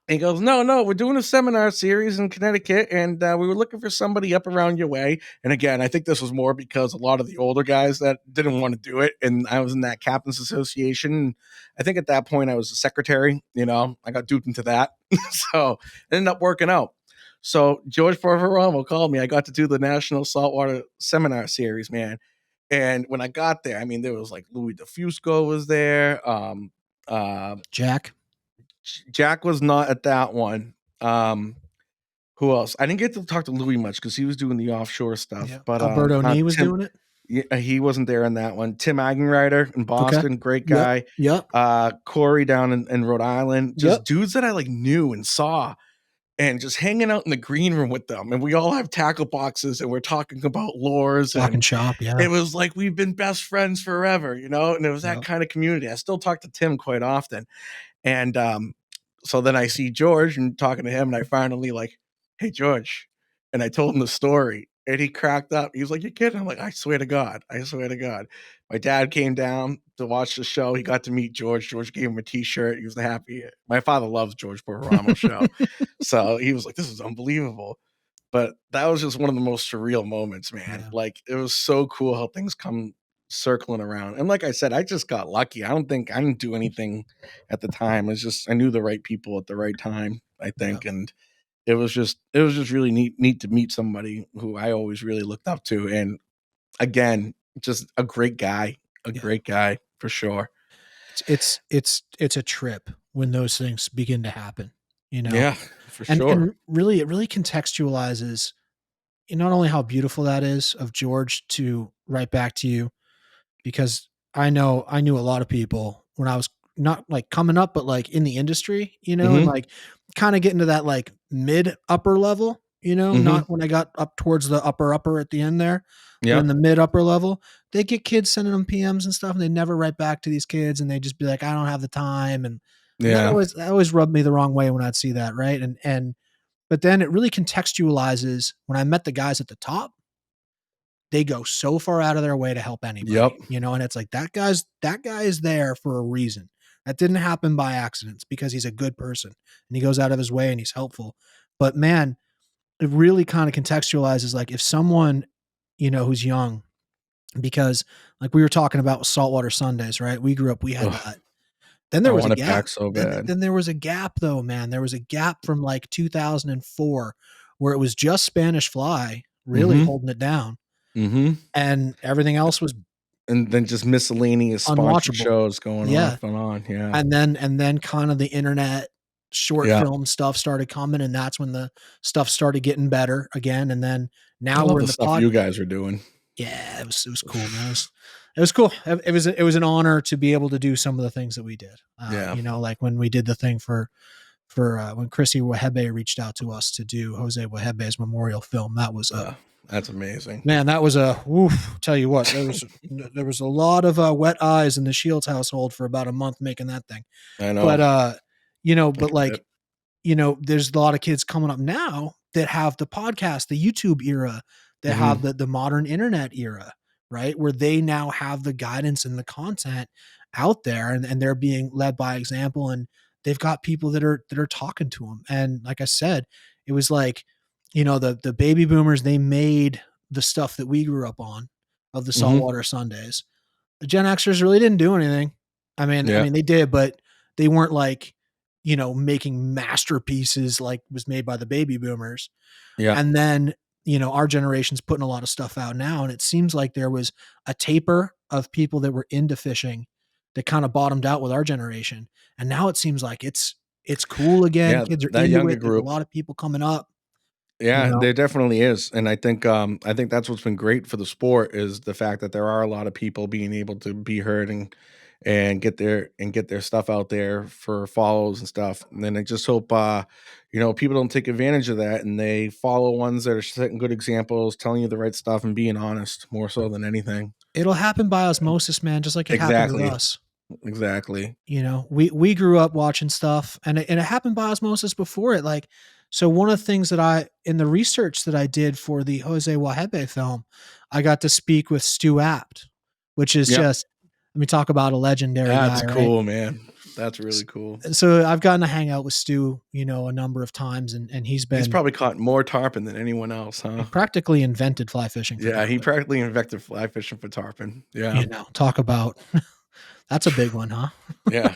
And he goes, "No, no, we're doing a seminar series in Connecticut, and we were looking for somebody up around your way." And again, I think this was more because a lot of the older guys that didn't want to do it, and I was in that captain's association. I think at that point I was a secretary. I got duped into that, so it ended up working out. So George Porvaramo called me. I got to do the National Saltwater Seminar Series, man. And when I got there, I mean, there was like Louis DeFusco was there. Uh, Jack. Jack was not at that one. Who else? I didn't get to talk to Louis much because he was doing the offshore stuff. Yeah. But Alberto Nee was Tim, doing it. yeah, he wasn't there in that one. Tim Eigenreiter in Okay. Boston, great Yep. guy. Yep. Corey down in Rhode Island, just Yep. dudes that I like knew and saw, and just hanging out in the green room with them. And we all have tackle boxes, and we're talking about lures, Talking and shop. Yeah. it was like we've been best friends forever, And it was that Yep. kind of community. I still talk to Tim quite often. And so then I see George and talking to him, and I finally like, "Hey George," and I told him the story, and he cracked up. He was like, "You kidding?" I'm like, "I swear to God, I swear to God." My dad came down to watch the show. He got to meet George. George gave him a T-shirt. He was the happy. My father loves George Porvaramo show, so he was like, "This is unbelievable." But that was just one of the most surreal moments, man. Yeah. Like it was so cool how things come circling around. And like I said, I just got lucky. I didn't do anything at the time. It's just I knew the right people at the right time, I Yeah. think. And it was just really neat to meet somebody who I always really looked up to. And again, just a great guy. A Yeah. great guy for sure. It's a trip when those things begin to happen, you know? Yeah, for And sure. really it really contextualizes not only how beautiful that is of George to write back to you, because I knew a lot of people when I was not like coming up, but like in the industry, and Hmm. like kind of getting to that like mid upper level, Hmm. not when I got up towards the upper at the end there, but in Yep. the mid upper level, they get kids sending them PMs and stuff, and they never write back to these kids, and they just be like, I don't have the time, and And Yeah. that always rubbed me the wrong way when I'd see that, right? But then it really contextualizes when I met the guys at the top, they go so far out of their way to help Yep. anybody, and it's like that guy is there for a reason. That didn't happen by accident. Because he's a good person and he goes out of his way and he's helpful. But man, it really kind of contextualizes like if someone, who's young, because like we were talking about with saltwater Sundays, right? We grew up, we had Ugh, that. Then I there was a want it gap. back so Then bad. then there was a gap though, man. There was a gap from like 2004 where it was just Spanish Fly really Mhm. holding it down Mhm. and everything else was And then just miscellaneous sponsored unwatchable. shows going Yeah. off and on, yeah. And then kind of the internet short Yeah. film stuff started coming, and that's when the stuff started getting better again. And then I now love we're in the the stuff pod. you guys are doing. Yeah, it was cool, man. It was cool. It was an honor to be able to do some of the things that we did. Yeah. Like when we did the thing for when Chrissy Wahebe reached out to us to do Jose Wahebe's memorial film. That was a That's amazing. man. That was a woof. Tell you what, there was a lot of wet eyes in the Shields household for about a month making that thing. I know. But I but can bet. like there's a lot of kids coming up now that have the podcast, the YouTube era, that have Mhm. the modern internet era, right? Where they now have the guidance and the content out there, and they're being led by example, and they've got people that are talking to them. And like I said, it was like, the baby boomers, they made the stuff that we grew up on of the Mhm. saltwater Sundays. The Gen Xers really didn't do anything. Yeah. They did, but they weren't like, making masterpieces like was made by the baby boomers. Yeah. And then, our generation's putting a lot of stuff out now. And it seems like there was a taper of people that were into fishing that kind of bottomed out with our generation. And now it seems like it's cool again. Yeah, Kids are that into younger it. There's a group. lot of people coming up, you Yeah, know. there definitely is, and I think that's what's been great for the sport is the fact that there are a lot of people being able to be heard and get their stuff out there for follows and stuff. And then I just hope people don't take advantage of that and they follow ones that are setting good examples, telling you the right stuff and being honest more so than anything. It'll happen by osmosis, man, just like it happened with Exactly. us. Exactly. We grew up watching stuff, and it happened by osmosis before it. Like, so one of the things that I in the research that I did for the Jose Wahebe film, I got to speak with Stu Apt, which is Yep. just, let me talk about a legendary That's guy, right? cool, man. That's really cool. So I've gotten to hang out with Stu, a number of times, and he's He's been probably caught more tarpon than anyone else, he huh? practically invented fly fishing for Yeah, he tarpon. practically invented fly fishing for tarpon. Yeah. Talk about that's a big one, huh? Yeah.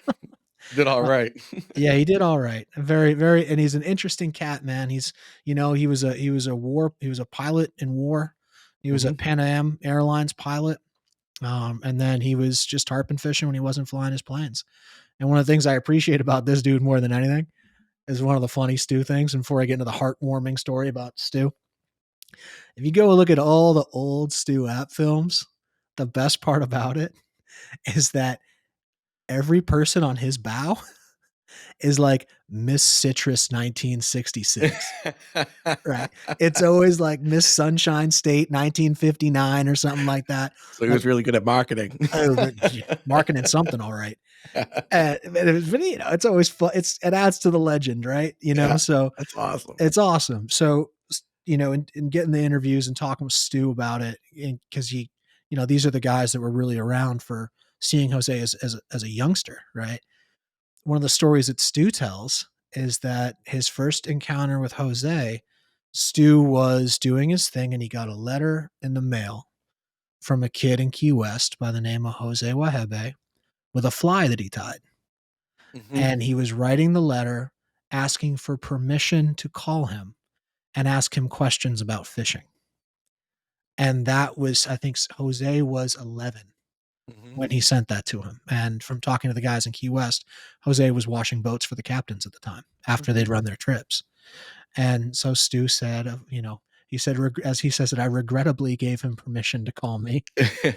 Did all Uh, right. Yeah, he did all right. Very, very, and he's an interesting cat, man. He was a pilot in war. He was a Mhm. Pan Am Airlines pilot, and then he was just tarpon fishing when he wasn't flying his planes. And one of the things I appreciate about this dude more than anything is one of the funny Stu things. And before I get into the heartwarming story about Stu, if you go look at all the old Stu App films, the best part about it is that every person on his bow is like Miss Citrus 1966. Right. It's always like Miss Sunshine State 1959 or something like that. So he Like, was really good at marketing. oh, marketing something, all right. It's always fun. It adds to the legend, right? Yeah, So that's awesome. it's awesome. So, in getting the interviews and talking with Stu about it, because these are the guys that were really around for seeing Jose as a youngster, right? One of the stories that Stu tells is that his first encounter with Jose, Stu was doing his thing and he got a letter in the mail from a kid in Key West by the name of Jose Wahebe with a fly that he tied. Mhm. And he was writing the letter asking for permission to call him and ask him questions about fishing. And that was, I think Jose was 11 Mhm. when he sent that to him. And from talking to the guys in Key West, Jose was washing boats for the captains at the time after they'd Mhm. run their trips. And so Stu said, he said, as he says it, I regrettably gave him permission to call me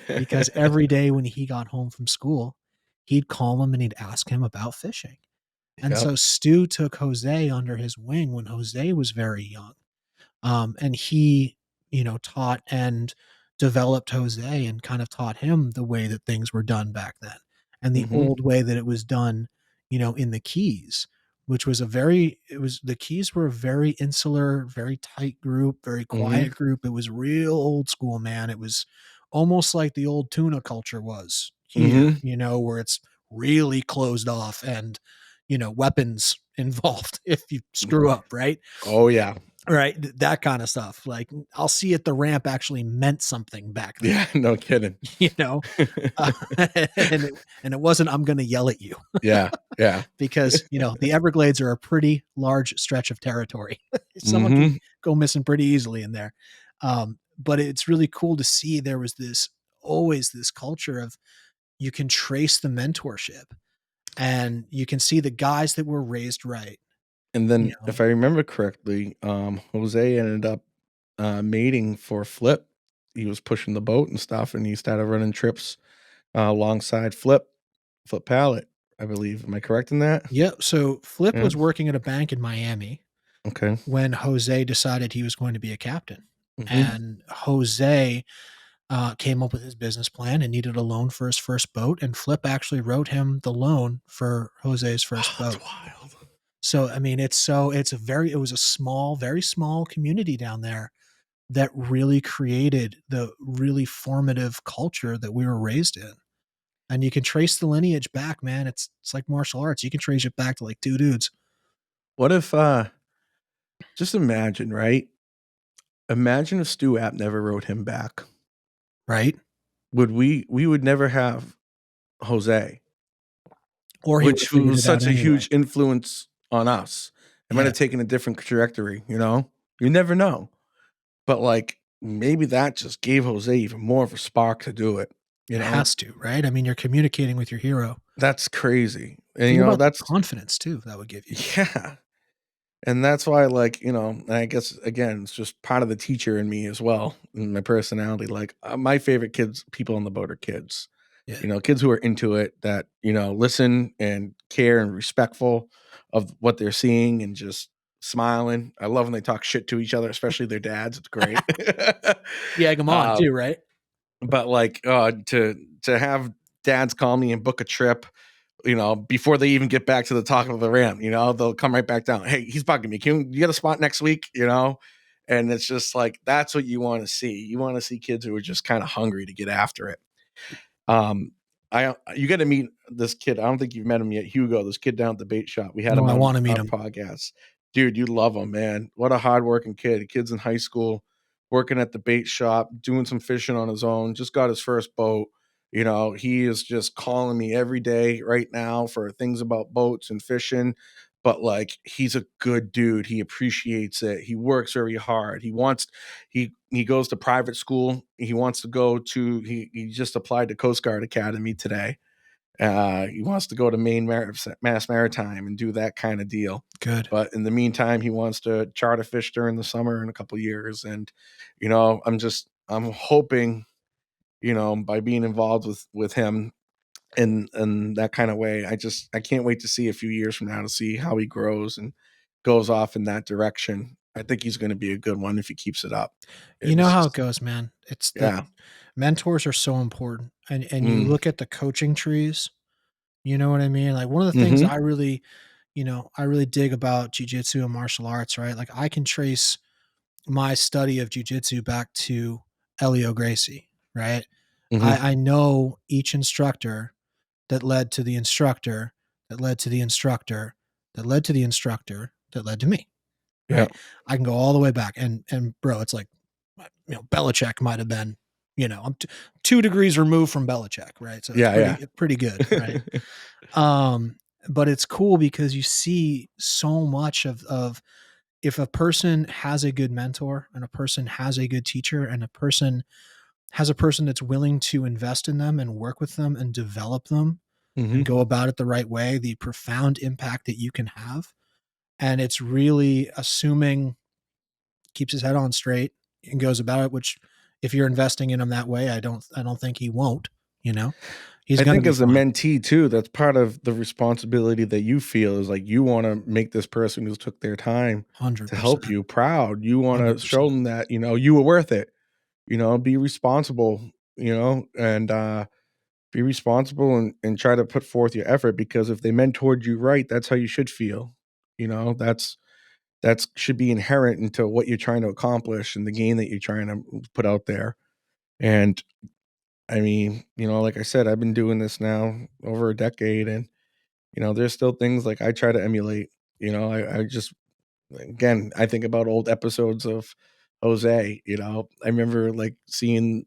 because every day when he got home from school, he'd call him and he'd ask him about fishing. And Yep. so Stu took Jose under his wing when Jose was very young. And he, taught and developed Jose and kind of taught him the way that things were done back then and the Mhm. old way that it was done in the Keys, which was a very it was the Keys were a very insular, very tight group, very Mhm. quiet group. It was real old school, man. It was almost like the old tuna culture was here, Mhm. where it's really closed off and weapons involved if you screw up, right? Oh, yeah. Right, that kind of stuff. Like, I'll see at the ramp actually meant something back then, Yeah, no kidding. you know? Uh, and it wasn't, "I'm gonna yell at you," Yeah, yeah. because, the Everglades are a pretty large stretch of territory. Someone can Mhm. go missing pretty easily in there. But it's really cool to see there was always this culture of you can trace the mentorship, and you can see the guys that were raised right, And you then, know? if I remember correctly, Jose ended up, mating for Flip. He was pushing the boat and stuff, and he started running trips, alongside Flip Pallet, I believe. Am I correct in that? Yep, so Flip Yeah. was working at a bank in Miami Okay. when Jose decided he was going to be a captain. Mhm. And Jose came up with his business plan and needed a loan for his first boat. And Flip actually wrote him the loan for Jose's first Oh, that's boat. wild. So I mean, it was a small, very small community down there that really created the really formative culture that we were raised in. And you can trace the lineage back, man. It's like martial arts. You can trace it back to like two dudes, What if, just imagine, right? Imagine if Stu App never wrote him back. right? We would never have Jose, Or he would have which figured was it out such a anyway. huge influence on us. It might Yeah, have taken a different trajectory, you know? You never know. But, like, maybe that just gave Jose even more of a spark to do it, you it know? has to, right? I mean, you're communicating with your hero. That's crazy. And, Think you know, about the that's confidence too that would give you. yeah. And that's why, like, and I guess, again, it's just part of the teacher in me as well, and my personality. Like, my favorite people on the boat are kids. Yeah. Kids who are into it, that, listen and care and respectful of what they're seeing and just smiling. I love when they talk shit to each other, especially their dads. It's great. You egg 'em on uh, too, right? but like, to have dads call me and book a trip, before they even get back to the top of the ramp, they'll come right back down. Hey, he's bugging me. Can you get a spot next week? And it's just like, that's what you want to see. You want to see kids who are just kind of hungry to get after it. Um, you got to meet this kid. I don't think you've met him yet, Hugo. This kid down at the bait shop. We had No, him I on wanna meet our him. podcast. Dude, you love him, man. What a hardworking kid. Kid's in high school, working at the bait shop, doing some fishing on his own. Just got his first boat. He is just calling me every day right now for things about boats and fishing. But like, he's a good dude. He appreciates it. He works very hard. He goes to private school. He wants to go to he just applied to Coast Guard Academy today. He wants to go to Mass Maritime and do that kind of deal. Good. But in the meantime, he wants to charter fish during the summer in a couple years. And I'm hoping, by being involved with him in that kind of way, I can't wait to see a few years from now to see how he grows and goes off in that direction. I think he's going to be a good one if he keeps it up. You know It's how it just goes, man. It's the yeah. mentors are so important, and you Mm. look at the coaching trees, you know what I mean? Like, one of the things Mhm. I really dig about jujitsu and martial arts, right? Like, I can trace my study of jujitsu back to Elio Gracie, right? Mhm. I know each instructor that led to the instructor, that led to the instructor, that led to the instructor, that led to me, Yeah. right? I can go all the way back, and bro, it's like, Belichick might have been, I'm 2 degrees removed from Belichick, right? So it's Yeah, yeah. pretty good, right? Um, but it's cool because you see so much of if a person has a good mentor and a person has a good teacher and a person has a person that's willing to invest in them and work with them and develop them and Mhm. go about it the right way, the profound impact that you can have. And it's really assuming keeps his head on straight and goes about it, which if you're investing in him that way, I don't think he won't, you know. He's I gonna think be as a fine. mentee too, that's part of the responsibility that you feel is like you wanna make this person who's took their time to help 100%. you proud. You wanna show 100%. them that, you were worth it, be responsible, and Be responsible and try to put forth your effort, because if they mentored you right, that's how you should feel. That's should be inherent into what you're trying to accomplish and the game that you're trying to put out there. And I mean, like I said, I've been doing this now over a decade, and there's still things like I try to emulate. I just, again, I think about old episodes of Jose. I remember like seeing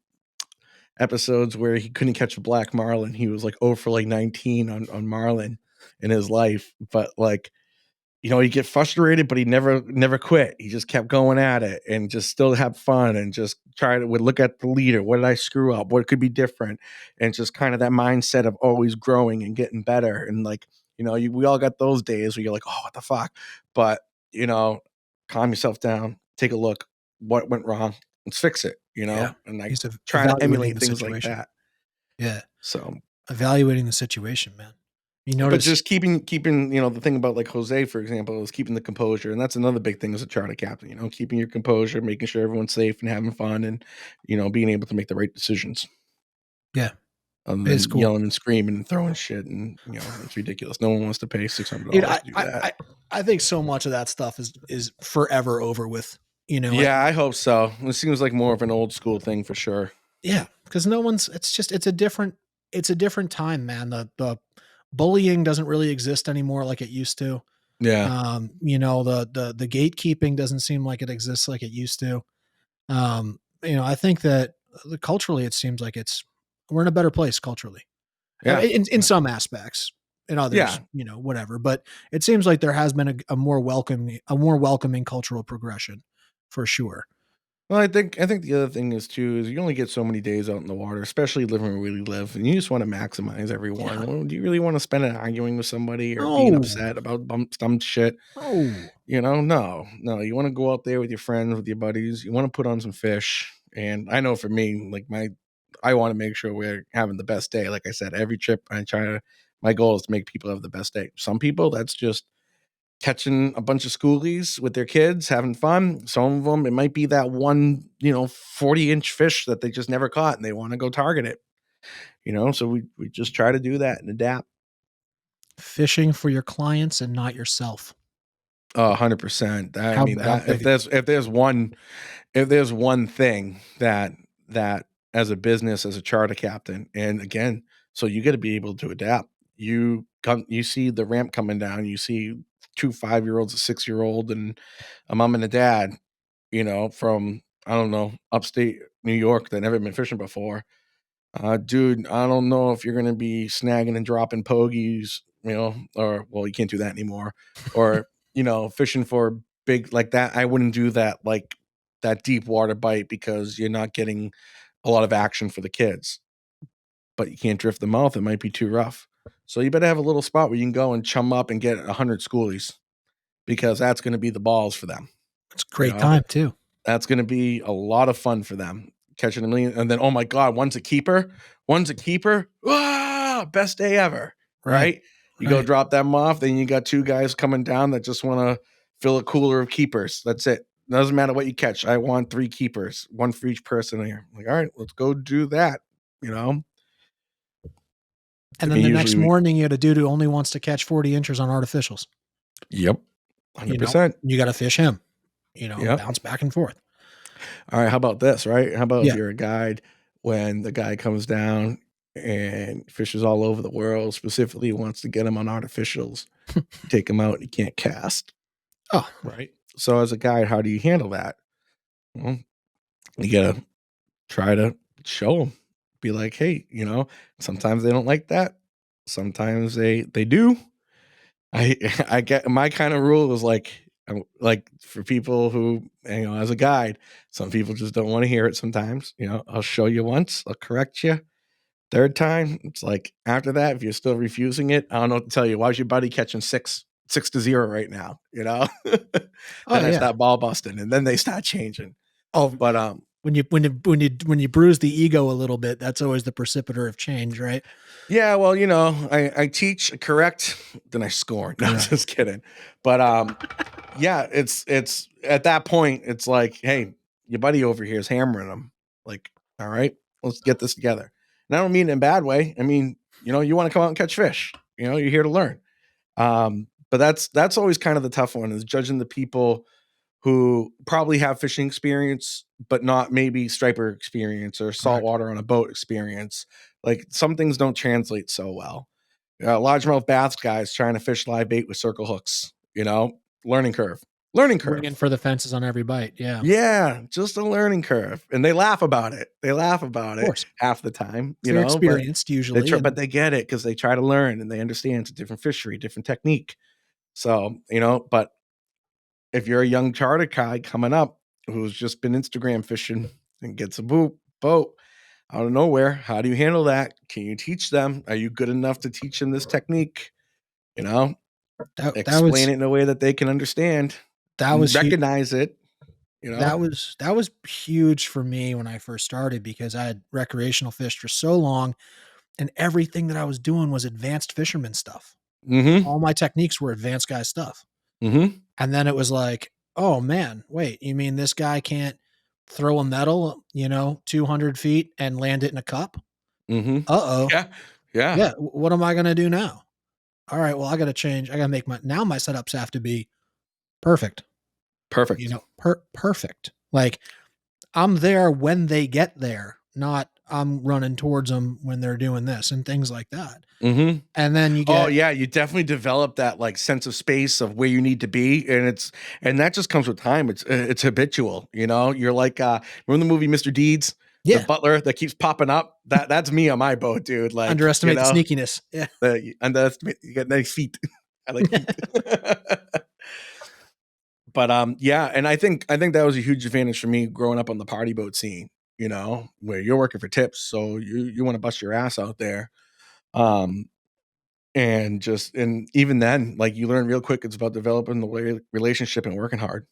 episodes where he couldn't catch a black marlin. He was like 0 for like 19 on marlin in his life, but like, he get frustrated, but he never quit. He just kept going at it and just still have fun and just would look at the leader. What did I screw up? What could be different? And just kind of that mindset of always growing and getting better. And like, we all got those days where you're like, oh, what the fuck? But, you know, calm yourself down, take a look. What went wrong? Let's fix it, Yeah. and I He's try to evaluating emulate the things like situation. that. Yeah. So, Evaluating the situation, man. You but notice, just keeping, the thing about like Jose, for example, is keeping the composure, and that's another big thing as a charter captain. Keeping your composure, making sure everyone's safe and having fun, and being able to make the right decisions, yeah, other it's than cool. yelling and screaming and throwing shit, and it's ridiculous. No one wants to pay Dude, $600 I, to do I, that. I I think so much of that stuff is forever over with. Yeah, I hope so. It seems like more of an old school thing for sure. Yeah, because no one's. It's a different time, man. The bullying doesn't really exist anymore like it used to. Yeah, The gatekeeping doesn't seem like it exists like it used to. I think that culturally, it seems like we're in a better place culturally. I yeah, mean, in some aspects, in others, yeah. whatever. But it seems like there has been a more welcoming cultural progression, for sure. Well, I think the other thing is too is you only get so many days out in the water, especially living where we live, and you just want to maximize every Yeah. one. Well, do you really want to spend it arguing with somebody or being No. upset about dumb shit? No. No, no. You want to go out there with your friends, with your buddies. You want to put on some fish. And I know for me, like I want to make sure we're having the best day. Like I said, every trip my goal is to make people have the best day. Some people, that's just catching a bunch of schoolies with their kids, having fun. Some of them, it might be that one, 40-inch fish that they just never caught and they want to go target it. So we just try to do that and adapt. Fishing for your clients and not yourself. 100%. I How mean, how that big is that? if there's one thing that as a business, as a charter captain, and again, so you got to be able to adapt. You see the ramp coming down, you see two 5-year-olds, a 6-year-old, and a mom and a dad, from I don't know, upstate New York that never been fishing before. Dude, I don't know if you're gonna be snagging and dropping pogies, or well, you can't do that anymore, or fishing for big like that. I wouldn't do that like that deep water bite because you're not getting a lot of action for the kids. But you can't drift them off; it might be too rough. So you better have a little spot where you can go and chum up and get 100 schoolies because that's going to be the balls for them. It's a You great know, time too. that's gonna be a lot of fun for them, catching a million, and then, oh my god, one's a keeper. One's a keeper. Ah, best day ever, Right. right? You go Right. drop them off, then you got 2 guys coming down that just wanna fill a cooler of keepers. That's it. Doesn't matter what you catch. I want 3 keepers, 1 for each person here. Like, "All right, let's go do that," you know? And And then the next usually we morning, you had a dude who only wants to catch 40 inches on artificials. Yep, You know, 100%. you got to fish him. Yep. Bounce back and forth. Alright, how about this, right? How about if Yeah. you're a guide, when the guy comes down and fishes all over the world, specifically wants to get him on artificials, you take him out and he can't cast, Oh, right? So as a guide, how do you handle that? Well, you gotta try to show them. Be like, "Hey, sometimes they don't like that. Sometimes they do." I I get my kind of rule is like for people who, as a guide, some people just don't want to hear it sometimes. I'll show you once, I'll correct you. Third time, it's like after that, if you're still refusing it, I don't know what to tell you. Why's your buddy catching 6-0 right now? oh Then I yeah. start ball busting, and then they start changing. Oh, But when you bruise the ego a little bit, that's always the precipitator of change, right? yeah, well, I teach, correct, then I score. No, Right. just kidding. But yeah, it's at that point, it's like, hey, your buddy over here is hammering them. Like, all right, let's get this together. And I don't mean it in a bad way. I mean, you want to come out and catch fish. You're here to learn. But that's always kind of the tough one, is judging the people who probably have fishing experience, but not maybe striper experience or Correct. saltwater on a boat experience. Like, some things don't translate so well. Largemouth bass guys trying to fish live bait with circle hooks, learning curve, learning Swinging curve. for the fences on every bite. Yeah, of Yeah, just a learning curve. And they laugh about it. They laugh about it course. half the time, 'Cause they're but experienced usually, but and they get it because they try to learn and they understand it's a different fishery, different technique. So, but if you're a young charter guy coming up who's just been Instagram fishing and gets a boat out of nowhere, how do you handle that? Can you teach them? Are you good enough to teach them this technique? You know, that explain was it in a way that they can understand that and was huge. recognize it, you know? That was huge for me when I first started because I had recreational fished for so long, and everything that I was doing was advanced fisherman stuff. Mhm. All my techniques were advanced guy stuff. Mhm. And then it was like, "Oh, man, wait, you mean this guy can't throw a metal, 200 feet and land it in a cup? Mhm. Uh-oh. Yeah. Yeah. Yeah, what am I gonna do now? Alright, well, I gotta change. I gotta make my setups have to be perfect, Perfect. perfect. Like, I'm there when they get there, not I'm running towards them when they're doing this and things like that. Mhm. And then you Oh, get yeah, you definitely develop that, like, sense of space of where you need to be, and that just comes with time. It's habitual, You're like, remember the movie Mr. Deeds? The yeah, butler that keeps popping up? That's me on my boat, dude, like, underestimate the sneakiness. Yeah. you got nice feet. I like feet. But, yeah, and I think that was a huge advantage for me growing up on the party boat scene, where you're working for tips, so you wanna bust your ass out there, um, and even then, like, you learn real quick it's about developing the way relationship and working hard,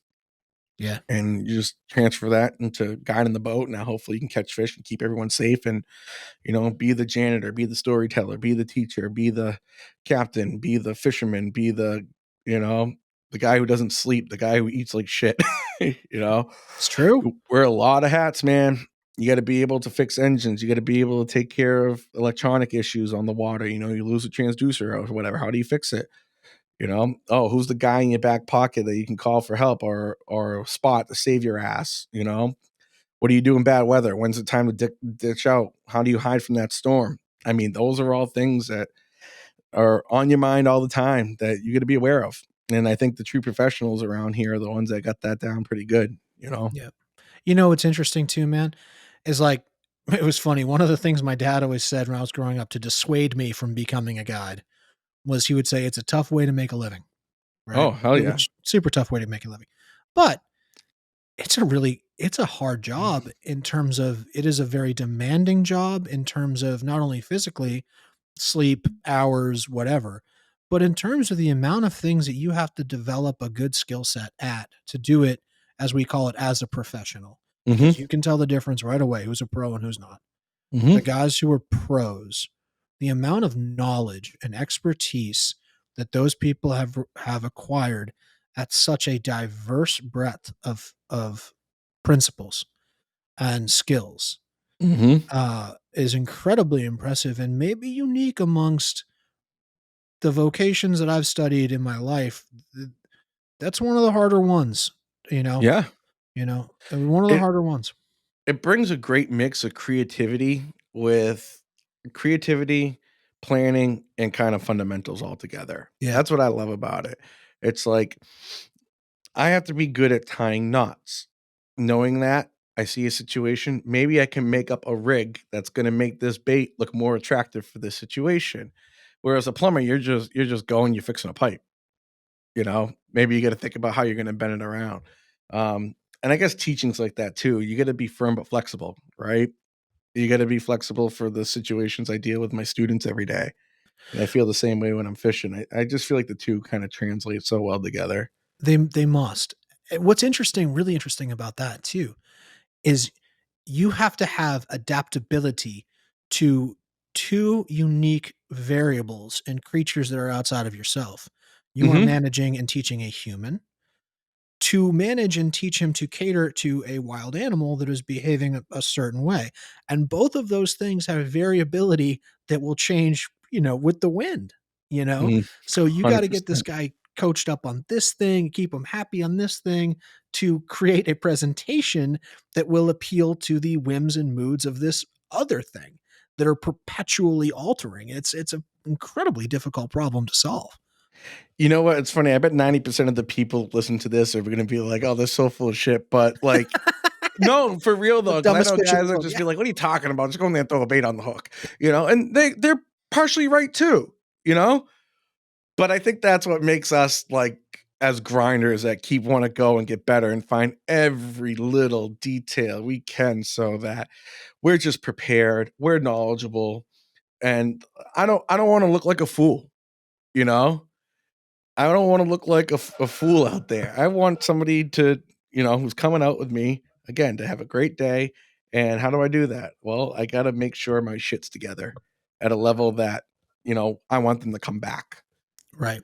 Yeah. and you just transfer that into guiding the boat. Now hopefully you can catch fish and keep everyone safe, and be the janitor, be the storyteller, be the teacher, be the captain, be the fisherman, be you know, the guy who doesn't sleep, the guy who eats like shit. you know, It's true. you wear a lot of hats, man. You got to be able to fix engines. You got to be able to take care of electronic issues on the water. You lose a transducer or whatever. How do you fix it? Oh, who's the guy in your back pocket that you can call for help or spot to save your ass? What do you do in bad weather? When's the time to ditch out? How do you hide from that storm? I mean, those are all things that are on your mind all the time that you got to be aware of. And I think the true professionals around here are the ones that got that down pretty good. Yeah. What's interesting too, man, is like it was funny. One of the things my dad always said when I was growing up to dissuade me from becoming a guide was he would say it's a tough way to make a living, Oh, right? hell yeah. Which super tough way to make a living. But it's a hard job in terms of it is a very demanding job in terms of not only physically, sleep, hours, whatever, but in terms of the amount of things that you have to develop a good skill set at to do it, as we call it, as a professional, because Mhm. you can tell the difference right away who's a pro and who's not. The Mhm. guys who are pros, the amount of knowledge and expertise that those people have acquired at such a diverse breadth of principles and skills Mhm. is incredibly impressive and maybe unique amongst the vocations that I've studied in my life. That's one of the harder ones, you know, Yeah. one of the It harder ones. it brings a great mix of creativity, planning, and kind of fundamentals all together. Yeah. That's what I love about it. It's like I have to be good at tying knots. Knowing that, I see a situation, maybe I can make up a rig that's gonna make this bait look more attractive for this situation. Whereas a plumber, you're just going, you're fixing a pipe, Maybe you gotta think about how you're gonna bend it around. And I guess teaching's like that too. You gotta be firm but flexible, right? You gotta be flexible for the situations I deal with my students every day. And I feel the same way when I'm fishing. I just feel like the 2 kinda translate so well together. They must. What's interesting, really interesting about that too, is you have to have adaptability to 2 unique variables and creatures that are outside of yourself. You are Mhm. managing and teaching a human, to manage and teach him to cater to a wild animal that is behaving a certain way. And both of those things have variability that will change, with the wind, you know? Mhm. So you got to get this 100%. guy coached up on this thing, keep him happy on this thing to create a presentation that will appeal to the whims and moods of this other thing that are perpetually altering. It's an incredibly difficult problem to solve. You know what? It's funny. I bet 90% of the people listen to this are gonna be like, "Oh, they're so full of shit," but, like, no, for real The though, because I dumbest know fish in guys the that world. just Yeah. be like, "What are you talking about? Just go in there and throw a bait on the hook," and they're partially right too, you know? But I think that's what makes us, like, as grinders that keep wanna go and get better and find every little detail we can so that we're just prepared, we're knowledgeable, and I don't wanna look like a fool, you know? I don't wanna look like a fool out there. I want somebody to, who's coming out with me, again, to have a great day, and how do I do that? Well, I gotta make sure my shit's together at a level that, I want them to come back. Right.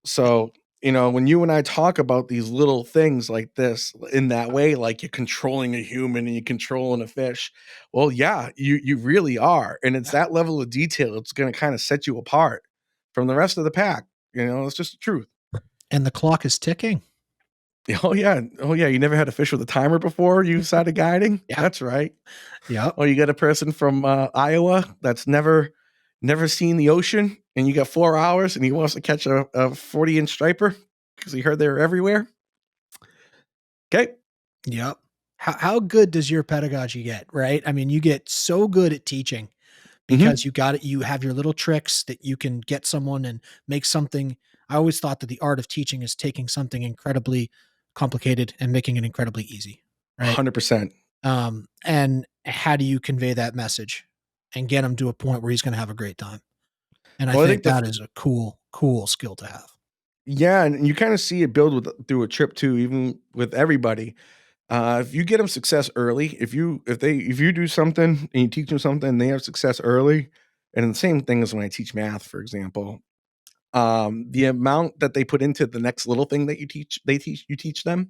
So, when you and I talk about these little things like this in that way, like you're controlling a human and you're controlling a fish, well, yeah, you really are, and it's Yeah. that level of detail that's gonna kinda set you apart from the rest of the pack, it's just the truth. And the clock is ticking. Oh, yeah. Oh, yeah, you never had a fish with a timer before you started guiding? Yeah. That's right. Yep. Oh, you got a person from, Iowa that's never seen the ocean, and you got 4 hours, and he wants to catch a 40-inch striper because he heard they were everywhere? Okay. Yep. How good does your pedagogy get, right? I mean, you get so good at teaching Mhm. because you have your little tricks that you can get someone and make something. I always thought that the art of teaching is taking something incredibly complicated and making it incredibly easy, right? 100%. And how do you convey that message and get him to a point where he's going to have a great time? And I Well, I think think that is a cool skill to have. yeah, and you kinda see it build through a trip too, even with everybody. If you get them success early, if you do something and you teach them something and they have success early, and the same thing as when I teach math, for example, the amount that they put into the next little thing that you teach them,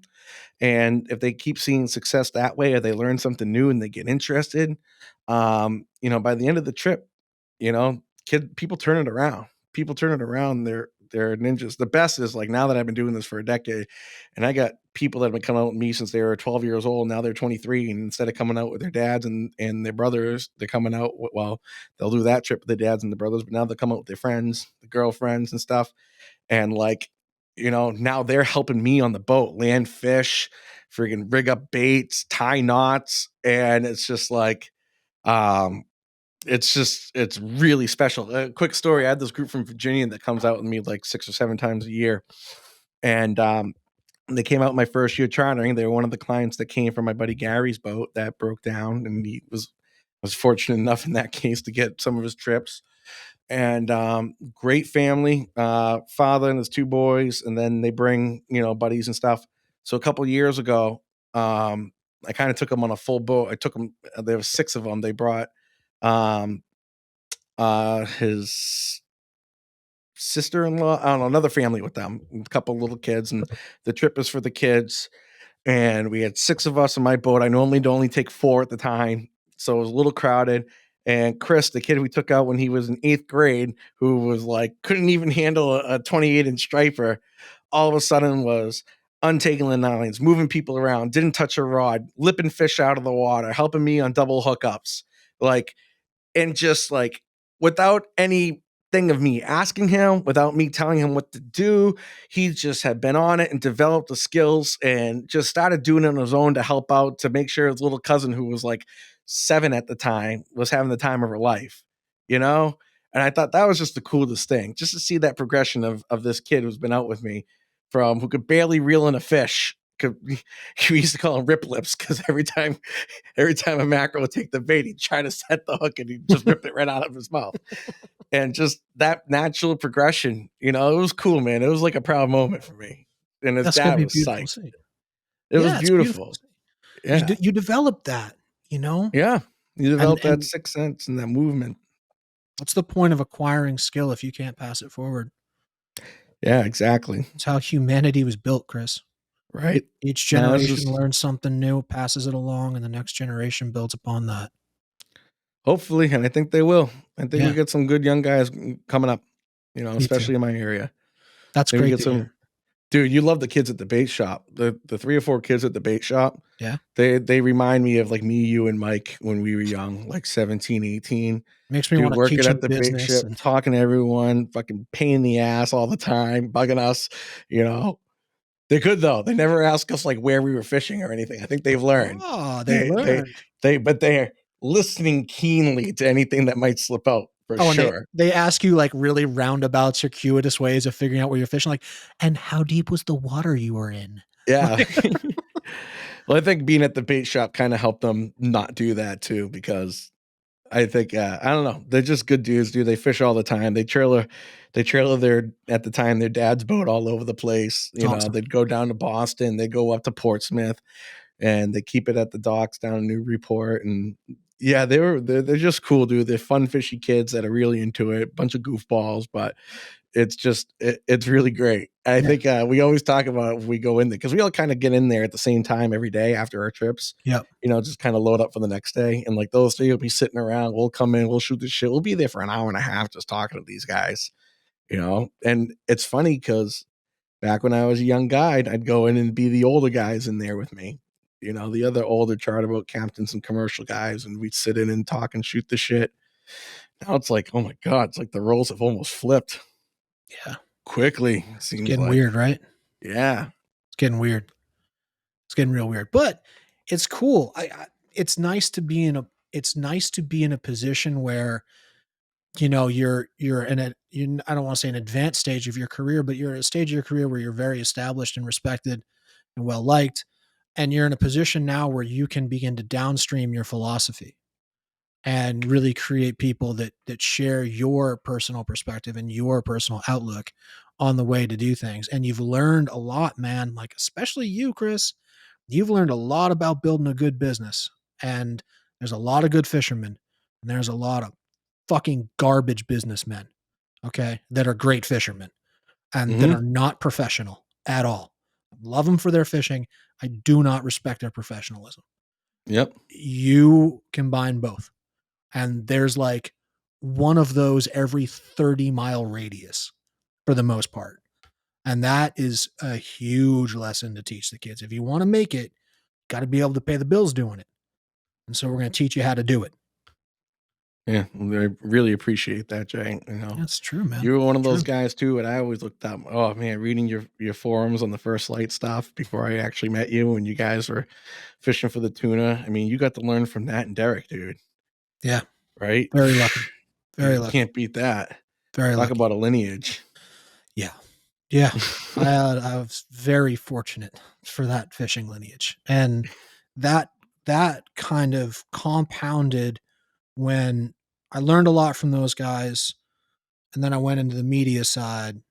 and if they keep seeing success that way or they learn something new and they get interested, by the end of the trip, people turn it around. People turn it around. They're ninjas. The best is like now that I've been doing this for a decade, and I got people that have been coming out with me since they were 12 years old. Now they're 23, and instead of coming out with their dads and their brothers, they're coming out with, well, they'll do that trip with their dads and the brothers, but now they come out with their friends, the girlfriends and stuff. And like, now they're helping me on the boat, land fish, friggin' rig up baits, tie knots, and it's just like, um, it's really special. A quick story: I had this group from Virginia that comes out with me like 6 or 7 times a year, and they came out my first year chartering. They were one of the clients that came from my buddy Gary's boat that broke down, and he was fortunate enough in that case to get some of his trips. And great family, father and his two boys, and then they bring buddies and stuff. So a couple years ago, I kind of took them on a full boat. I took them. There was six of them. They brought um, his sister-in-law, I don't know, another family with them, a couple little kids, and the trip is for the kids. And we had six of us on my boat. I normally do only take four at the time, so it was a little crowded. And Chris, the kid we took out when he was in 8th grade, who was like couldn't even handle a 28-inch striper, all of a sudden was untangling lines, moving people around, didn't touch a rod, lipping fish out of the water, helping me on double hookups. Like, and just like without anything of me asking him, without me telling him what to do, he just had been on it and developed the skills and just started doing it on his own to help out to make sure his little cousin, who was like 7 at the time, was having the time of her life, you know? And I thought that was just the coolest thing, just to see that progression of this kid who's been out with me from who could barely reel in a fish. We used to call him rip lips because every time a mackerel would take the bait, he'd try to set the hook and he'd just rip it right out of his mouth. And just that natural progression, it was cool, man. It was like a proud moment for me. And his That's going to dad be was beautiful to psyched. see. It was Yeah, it's beautiful to beautiful. see. Yeah. You develop that, you know? Yeah. You And develop that and sixth sense and that movement. what's the point of acquiring skill if you can't pass it forward? Yeah, exactly. It's how humanity was built, Chris. Right? Each No, that's generation just learns something new, passes it along, and the next generation builds upon that. hopefully, and I think they will. I think we Yeah, get some good young guys coming up, me too. especially in my area. That's Then we great get to hear. some dude, you love the kids at the bait shop. The 3 or 4 kids at the bait shop, Yeah, they remind me of, like, me, you, and Mike when we were young, like 17, 18. makes me Dude, want to working teach at them the bait business shop, and talking to everyone, fucking pain in the ass all the time, bugging us, you know? They're good though. They never ask us, like, where we were fishing or anything. I think they've learned. oh, they've They they learned. but they're listening keenly to anything that might slip out for Oh, and they sure. they ask you like really roundabout, circuitous ways of figuring out where you're fishing. Like, and how deep was the water you were in? Yeah. Like, Well, I think being at the bait shop kinda helped them not do that too because I think, I don't know, they're just good dudes, dude. They fish all the time. They trailer their at the time, their dad's boat all over the place, it's awesome. they'd go down to Boston, they'd go up to Portsmouth, and they keep it at the docks down in Newburyport, and yeah, they're just cool, dude. They're fun, fishy kids that are really into it, bunch of goofballs, but it's really great. I Yeah. think, we always talk about if we go in there because we all kinda get in there at the same time every day after our trips, Yep. just kinda load up for the next day, and, like, those 3 will be sitting around, we'll come in, we'll shoot the shit, we'll be there for an hour and a half just talking to these guys, and it's funny because back when I was a young guy, I'd go in and be the older guys in there with me, the other older charter boat captains and commercial guys, and we'd sit in and talk and shoot the shit. Now it's like, oh my god, it's like the roles have almost flipped Yeah. quickly, It's seems getting like. weird, right? Yeah. It's getting weird. It's getting real weird. But it's cool. It's nice to be in a it's nice to be in a position where you're in a you I don't want to say an advanced stage of your career, but you're at a stage of your career where you're very established and respected and well liked, and you're in a position now where you can begin to downstream your philosophy and really create people that share your personal perspective and your personal outlook on the way to do things. And you've learned a lot, man, like especially you, Chris. You've learned a lot about building a good business. And there's a lot of good fishermen and there's a lot of fucking garbage businessmen, okay, that are great fishermen and that Mhm. are not professional at all. Love them for their fishing. I do not respect their professionalism. Yep. You combine both and there's like one of those every 30-mile radius for the most part. And that is a huge lesson to teach the kids. If you want to make it, got to be able to pay the bills doing it. And so we're going to teach you how to do it. Yeah, well, I really appreciate that, Jay, That's true, man. You were one of those True. guys too, and I always looked up, oh man, reading your forums on the First Light stuff before I actually met you when you guys were fishing for the tuna. I mean, you got to learn from Nat and Derek, dude, Yeah. right? Very lucky. Very You lucky. can't beat that. Very Talk lucky. about a lineage. Yeah. Yeah. I was very fortunate for that fishing lineage. And that that kind of compounded when I learned a lot from those guys and then I went into the media side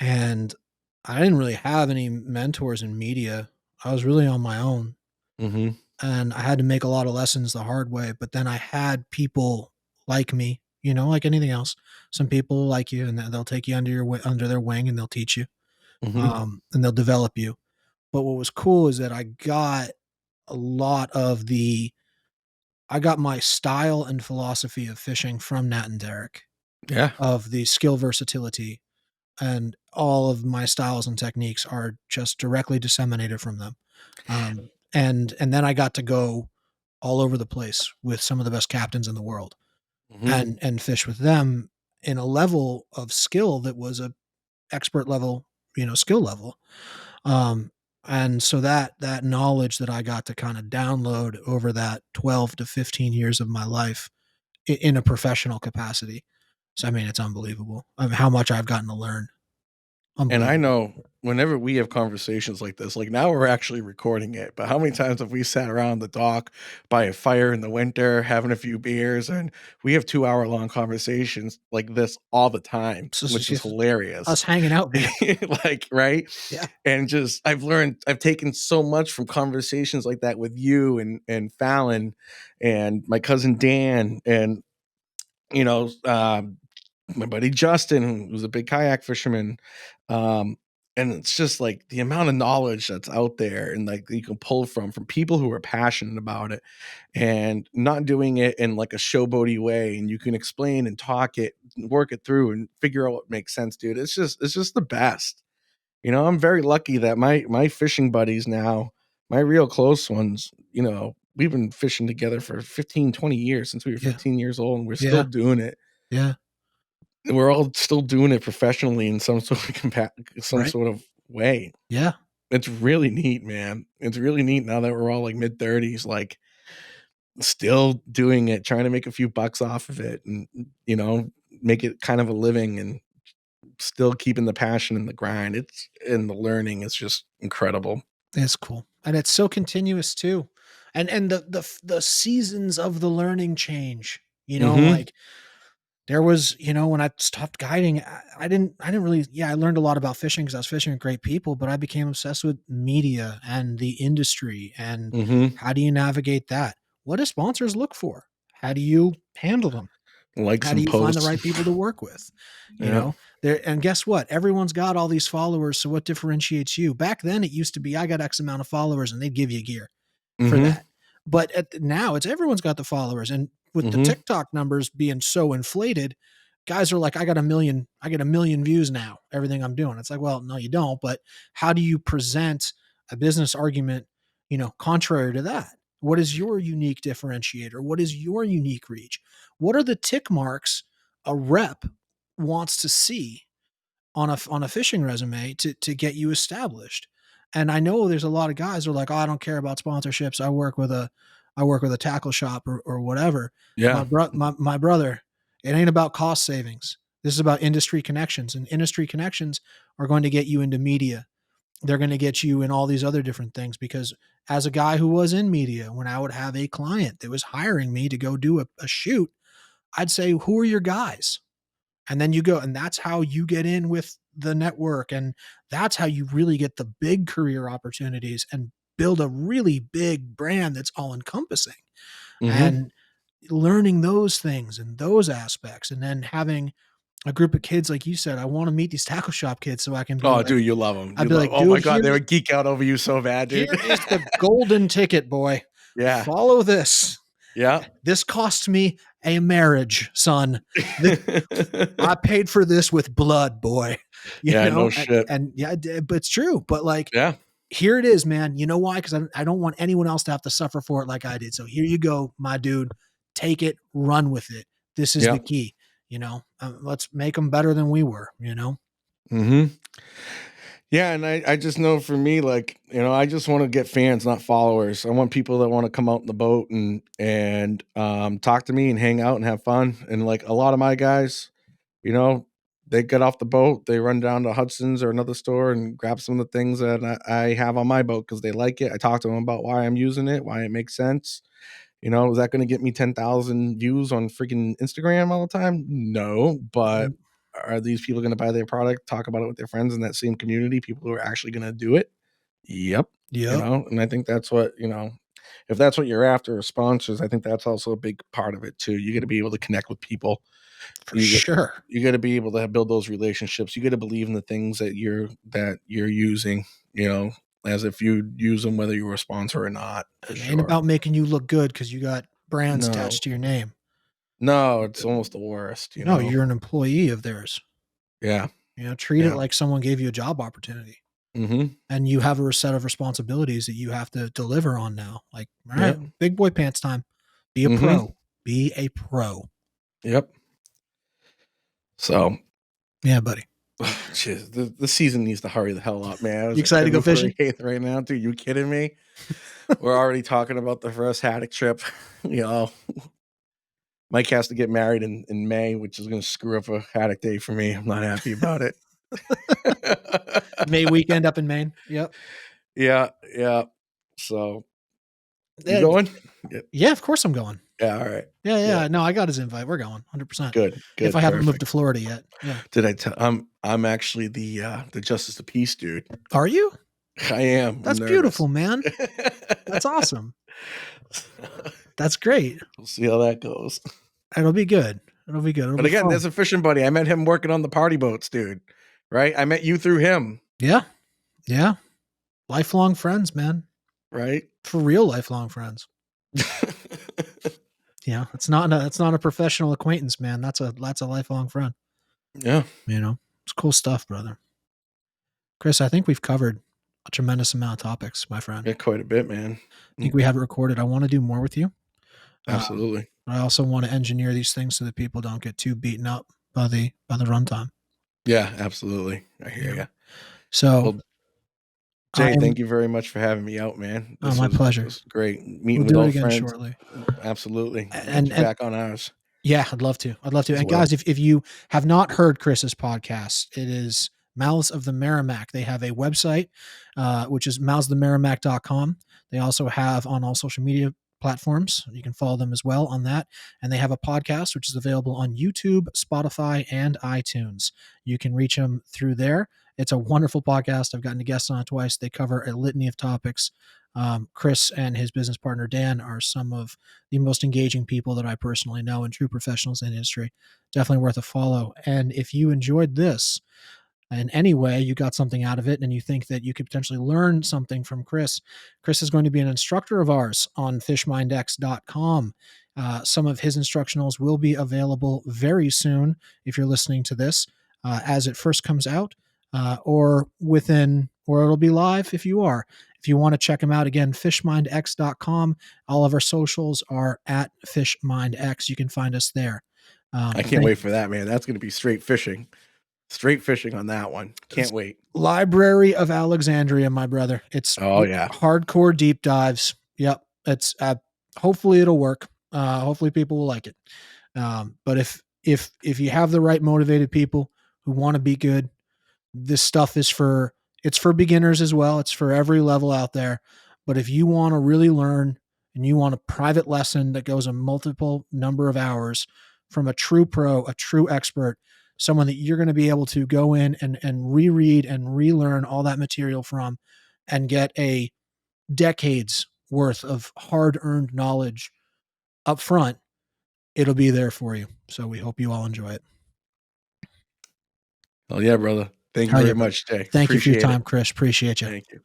and I didn't really have any mentors in media. I was really on my own Mhm. and I had to make a lot of lessons the hard way, but then I had people like me, like anything else. Some people like you and they'll take you under their wing and they'll teach you. Mhm. And they'll develop you. But what was cool is that a lot of the I got my style and philosophy of fishing from Nat and Derek, Yeah. of the skill versatility, and all of my styles and techniques are just directly disseminated from them. And then I got to go all over the place with some of the best captains in the world Mhm. and fish with them in a level of skill that was a expert level, skill level. Um, and so that knowledge that I got to kind of download over that 12 to 15 years of my life in a professional capacity. So I mean, it's unbelievable. I mean, how much I've gotten to learn. And I Unbelievable. know whenever we have conversations like this, like now we're actually recording it, but how many times have we sat around the dock by a fire in the winter, having a few beers, and we have 2 hour long conversations like this all the time, So it's which is just hilarious. us hanging out, man. Like, right? Yeah. And just I've taken so much from conversations like that with you and Fallon and my cousin Dan and you know, my buddy Justin, who's a big kayak fisherman. Um, and it's just like the amount of knowledge that's out there and like you can pull from people who are passionate about it and not doing it in like a showboaty way, and you can explain and talk it, work it through and figure out what makes sense, dude. It's just the best. I'm very lucky that my fishing buddies now, my real close ones, we've been fishing together for 15, 20 years since we were Yeah. 15 years old, and we're still Yeah. doing it. Yeah. We're all still doing it professionally in some Right. sort of way. Yeah. It's really neat, man. It's really neat now that we're all like mid 30s, like still doing it, trying to make a few bucks off of it and, make it kind of a living and still keeping the passion and the grind. It's and the learning is just incredible. It's cool. And it's so continuous too. And the seasons of the learning change. Mhm. Like there was, when I stopped guiding, I didn't really, yeah, I learned a lot about fishing because I was fishing with great people, but I became obsessed with media and the industry and Mhm. how do you navigate that? What do sponsors look for? How do you handle them? Like How do some you find the posts. right people to work with? Yeah. There, and guess what? Everyone's got all these followers. So what differentiates you? Back then, it used to be I got X amount of followers, and they'd give you gear for Mhm. that. But now it's everyone's got the followers, and with the Mhm. TikTok numbers being so inflated, guys are like, I get a million views now. Everything I'm doing, it's like, well, no, you don't. But how do you present a business argument, contrary to that? What is your unique differentiator? What is your unique reach? What are the tick marks a rep wants to see on a fishing resume to get you established? And I know there's a lot of guys who are like, oh, I don't care about sponsorships. I work with a tackle shop or whatever. Yeah. My brother, it ain't about cost savings. This is about industry connections, and industry connections are going to get you into media. They're going to get you in all these other different things because as a guy who was in media, when I would have a client that was hiring me to go do a shoot, I'd say, who are your guys? And then you go, and that's how you get in with the network. And that's how you really get the big career opportunities and build a really big brand that's all encompassing. Mhm. And learning those things and those aspects, and then having a group of kids, like you said, I want to meet these tackle shop kids so I can be Oh, like, dude, you love them. I'd be like, Oh my dude, god, they would geek out over you so bad, dude. here is the golden ticket, boy. Yeah. Follow this. Yeah. This cost me a marriage, son. I paid for this with blood, boy. Yeah, no And, shit. and yeah, but it's true. But like, Yeah. here it is, man. You know why? Because I don't want anyone else to have to suffer for it like I did. So here you go, my dude. Take it, run with it. This is Yeah. the key. Let's make them better than we were. Mhm. Yeah, and I just know for me, like, I just want to get fans, not followers. I want people that want to come out in the boat and talk to me and hang out and have fun. And like a lot of my guys, you know, they get off the boat, they run down to Hudson's or another store and grab some of the things that I have on my boat because they like it. I talk to them about why I'm using it, why it makes sense. Is that going to get me 10,000 views on freaking Instagram all the time? No, but Mm, are these people going to buy their product, talk about it with their friends in that same community, people who are actually going to do it? Yep. yep, And I think that's what, if that's what you're after, sponsors, I think that's also a big part of it too. You got to be able to connect with people. for You get, sure. you got to be able to build those relationships. You got to believe in the things that you're using, you know, as if you use them, whether you were a sponsor or not, for It ain't sure. about making you look good because you got brands No, attached to your name. no, it's almost the worst, No, you're an employee of theirs. Yeah, Treat it yeah. like someone gave you a job opportunity. Mhm. And you have a set of responsibilities that you have to deliver on now. Like, all right, Yep. big boy pants time. Be a Mhm. pro. Be a pro. Yep. So, Yeah, buddy. jeez, the season needs to hurry the hell up, man. I You was excited to go February fishing? 8th right now, dude. You kidding me? We're already talking about the first haddock trip. You know, Mike has to get married in May, which is gonna screw up a haddock day for me. I'm not happy about it. May weekend up in Maine. Yep. Yeah, yeah. So, you Yeah, going? Yeah, yeah, of course I'm going. yeah, all right. Yeah, Yeah, yeah. No, I got his invite. We're going 100%. good, If I good, haven't moved perfect. to Florida yet. Yeah. Did I tell I'm actually the justice of peace dude. Are you? I am. I'm That's nervous. beautiful, man. That's awesome. That's great. We'll see how that goes. It'll be good. It'll be good. It'll But be again, fun. there's a fishing buddy. I met him working on the party boats, dude. Right? I met you through him. Yeah. Yeah. Lifelong friends, man. right? For real lifelong friends. Yeah. It's not a professional acquaintance, man. That's a lifelong friend. Yeah. You know, it's cool stuff, brother. Chris, I think we've covered a tremendous amount of topics, my friend. Yeah, quite a bit, man. I think we have it recorded. I want to do more with you. Absolutely. But I also want to engineer these things so that people don't get too beaten up by the runtime. Yeah, absolutely. I You hear know. you. So Well, I Jay, am thank you very much for having me out, man. This my was pleasure. great We'll meeting with do it old again friends. shortly. Absolutely. We'll get And you and back on ours yeah, I'd love to. I'd love to. as And well. guys, if you have not heard Chris's podcast, it is Mouths of the Merrimack. They have a website, which is mouthsofthemerrimack.com. They also have on all social media platforms. You can follow them as well on that. And they have a podcast, which is available on YouTube, Spotify, and iTunes. You can reach them through there. It's a wonderful podcast. I've gotten a guest on it twice. They cover a litany of topics. Chris and his business partner, Dan, are some of the most engaging people that I personally know and true professionals in the industry. Definitely worth a follow. And if you enjoyed this in any way, you got something out of it and you think that you could potentially learn something from Chris, Chris is going to be an instructor of ours on fishmindx.com. Some of his instructionals will be available very soon if you're listening to this as it first comes out, or it'll be live if you are. If you want to check him out, again, fishmindx.com. All of our socials are at fishmindx. You can find us there. I can't wait for that, man. That's going to be straight fishing. Straight fishing on that one. Can't wait. Library of Alexandria, my brother. It's Oh, yeah. hardcore deep dives. Yep. It's hopefully it'll work. Hopefully people will like it. But if you have the right motivated people who want to be good, this stuff is for it's for beginners as well. It's for every level out there. But if you want to really learn and you want a private lesson that goes a multiple number of hours from a true pro, a true expert, someone that you're going to be able to go in and reread and relearn all that material from and get a decades worth of hard earned knowledge up front, it'll be there for you. So we hope you all enjoy it. Oh, yeah, brother. Thank you Hell yeah, very brother. much, Jay. Thank you for your Appreciate it. time, Chris. Appreciate you. Thank you.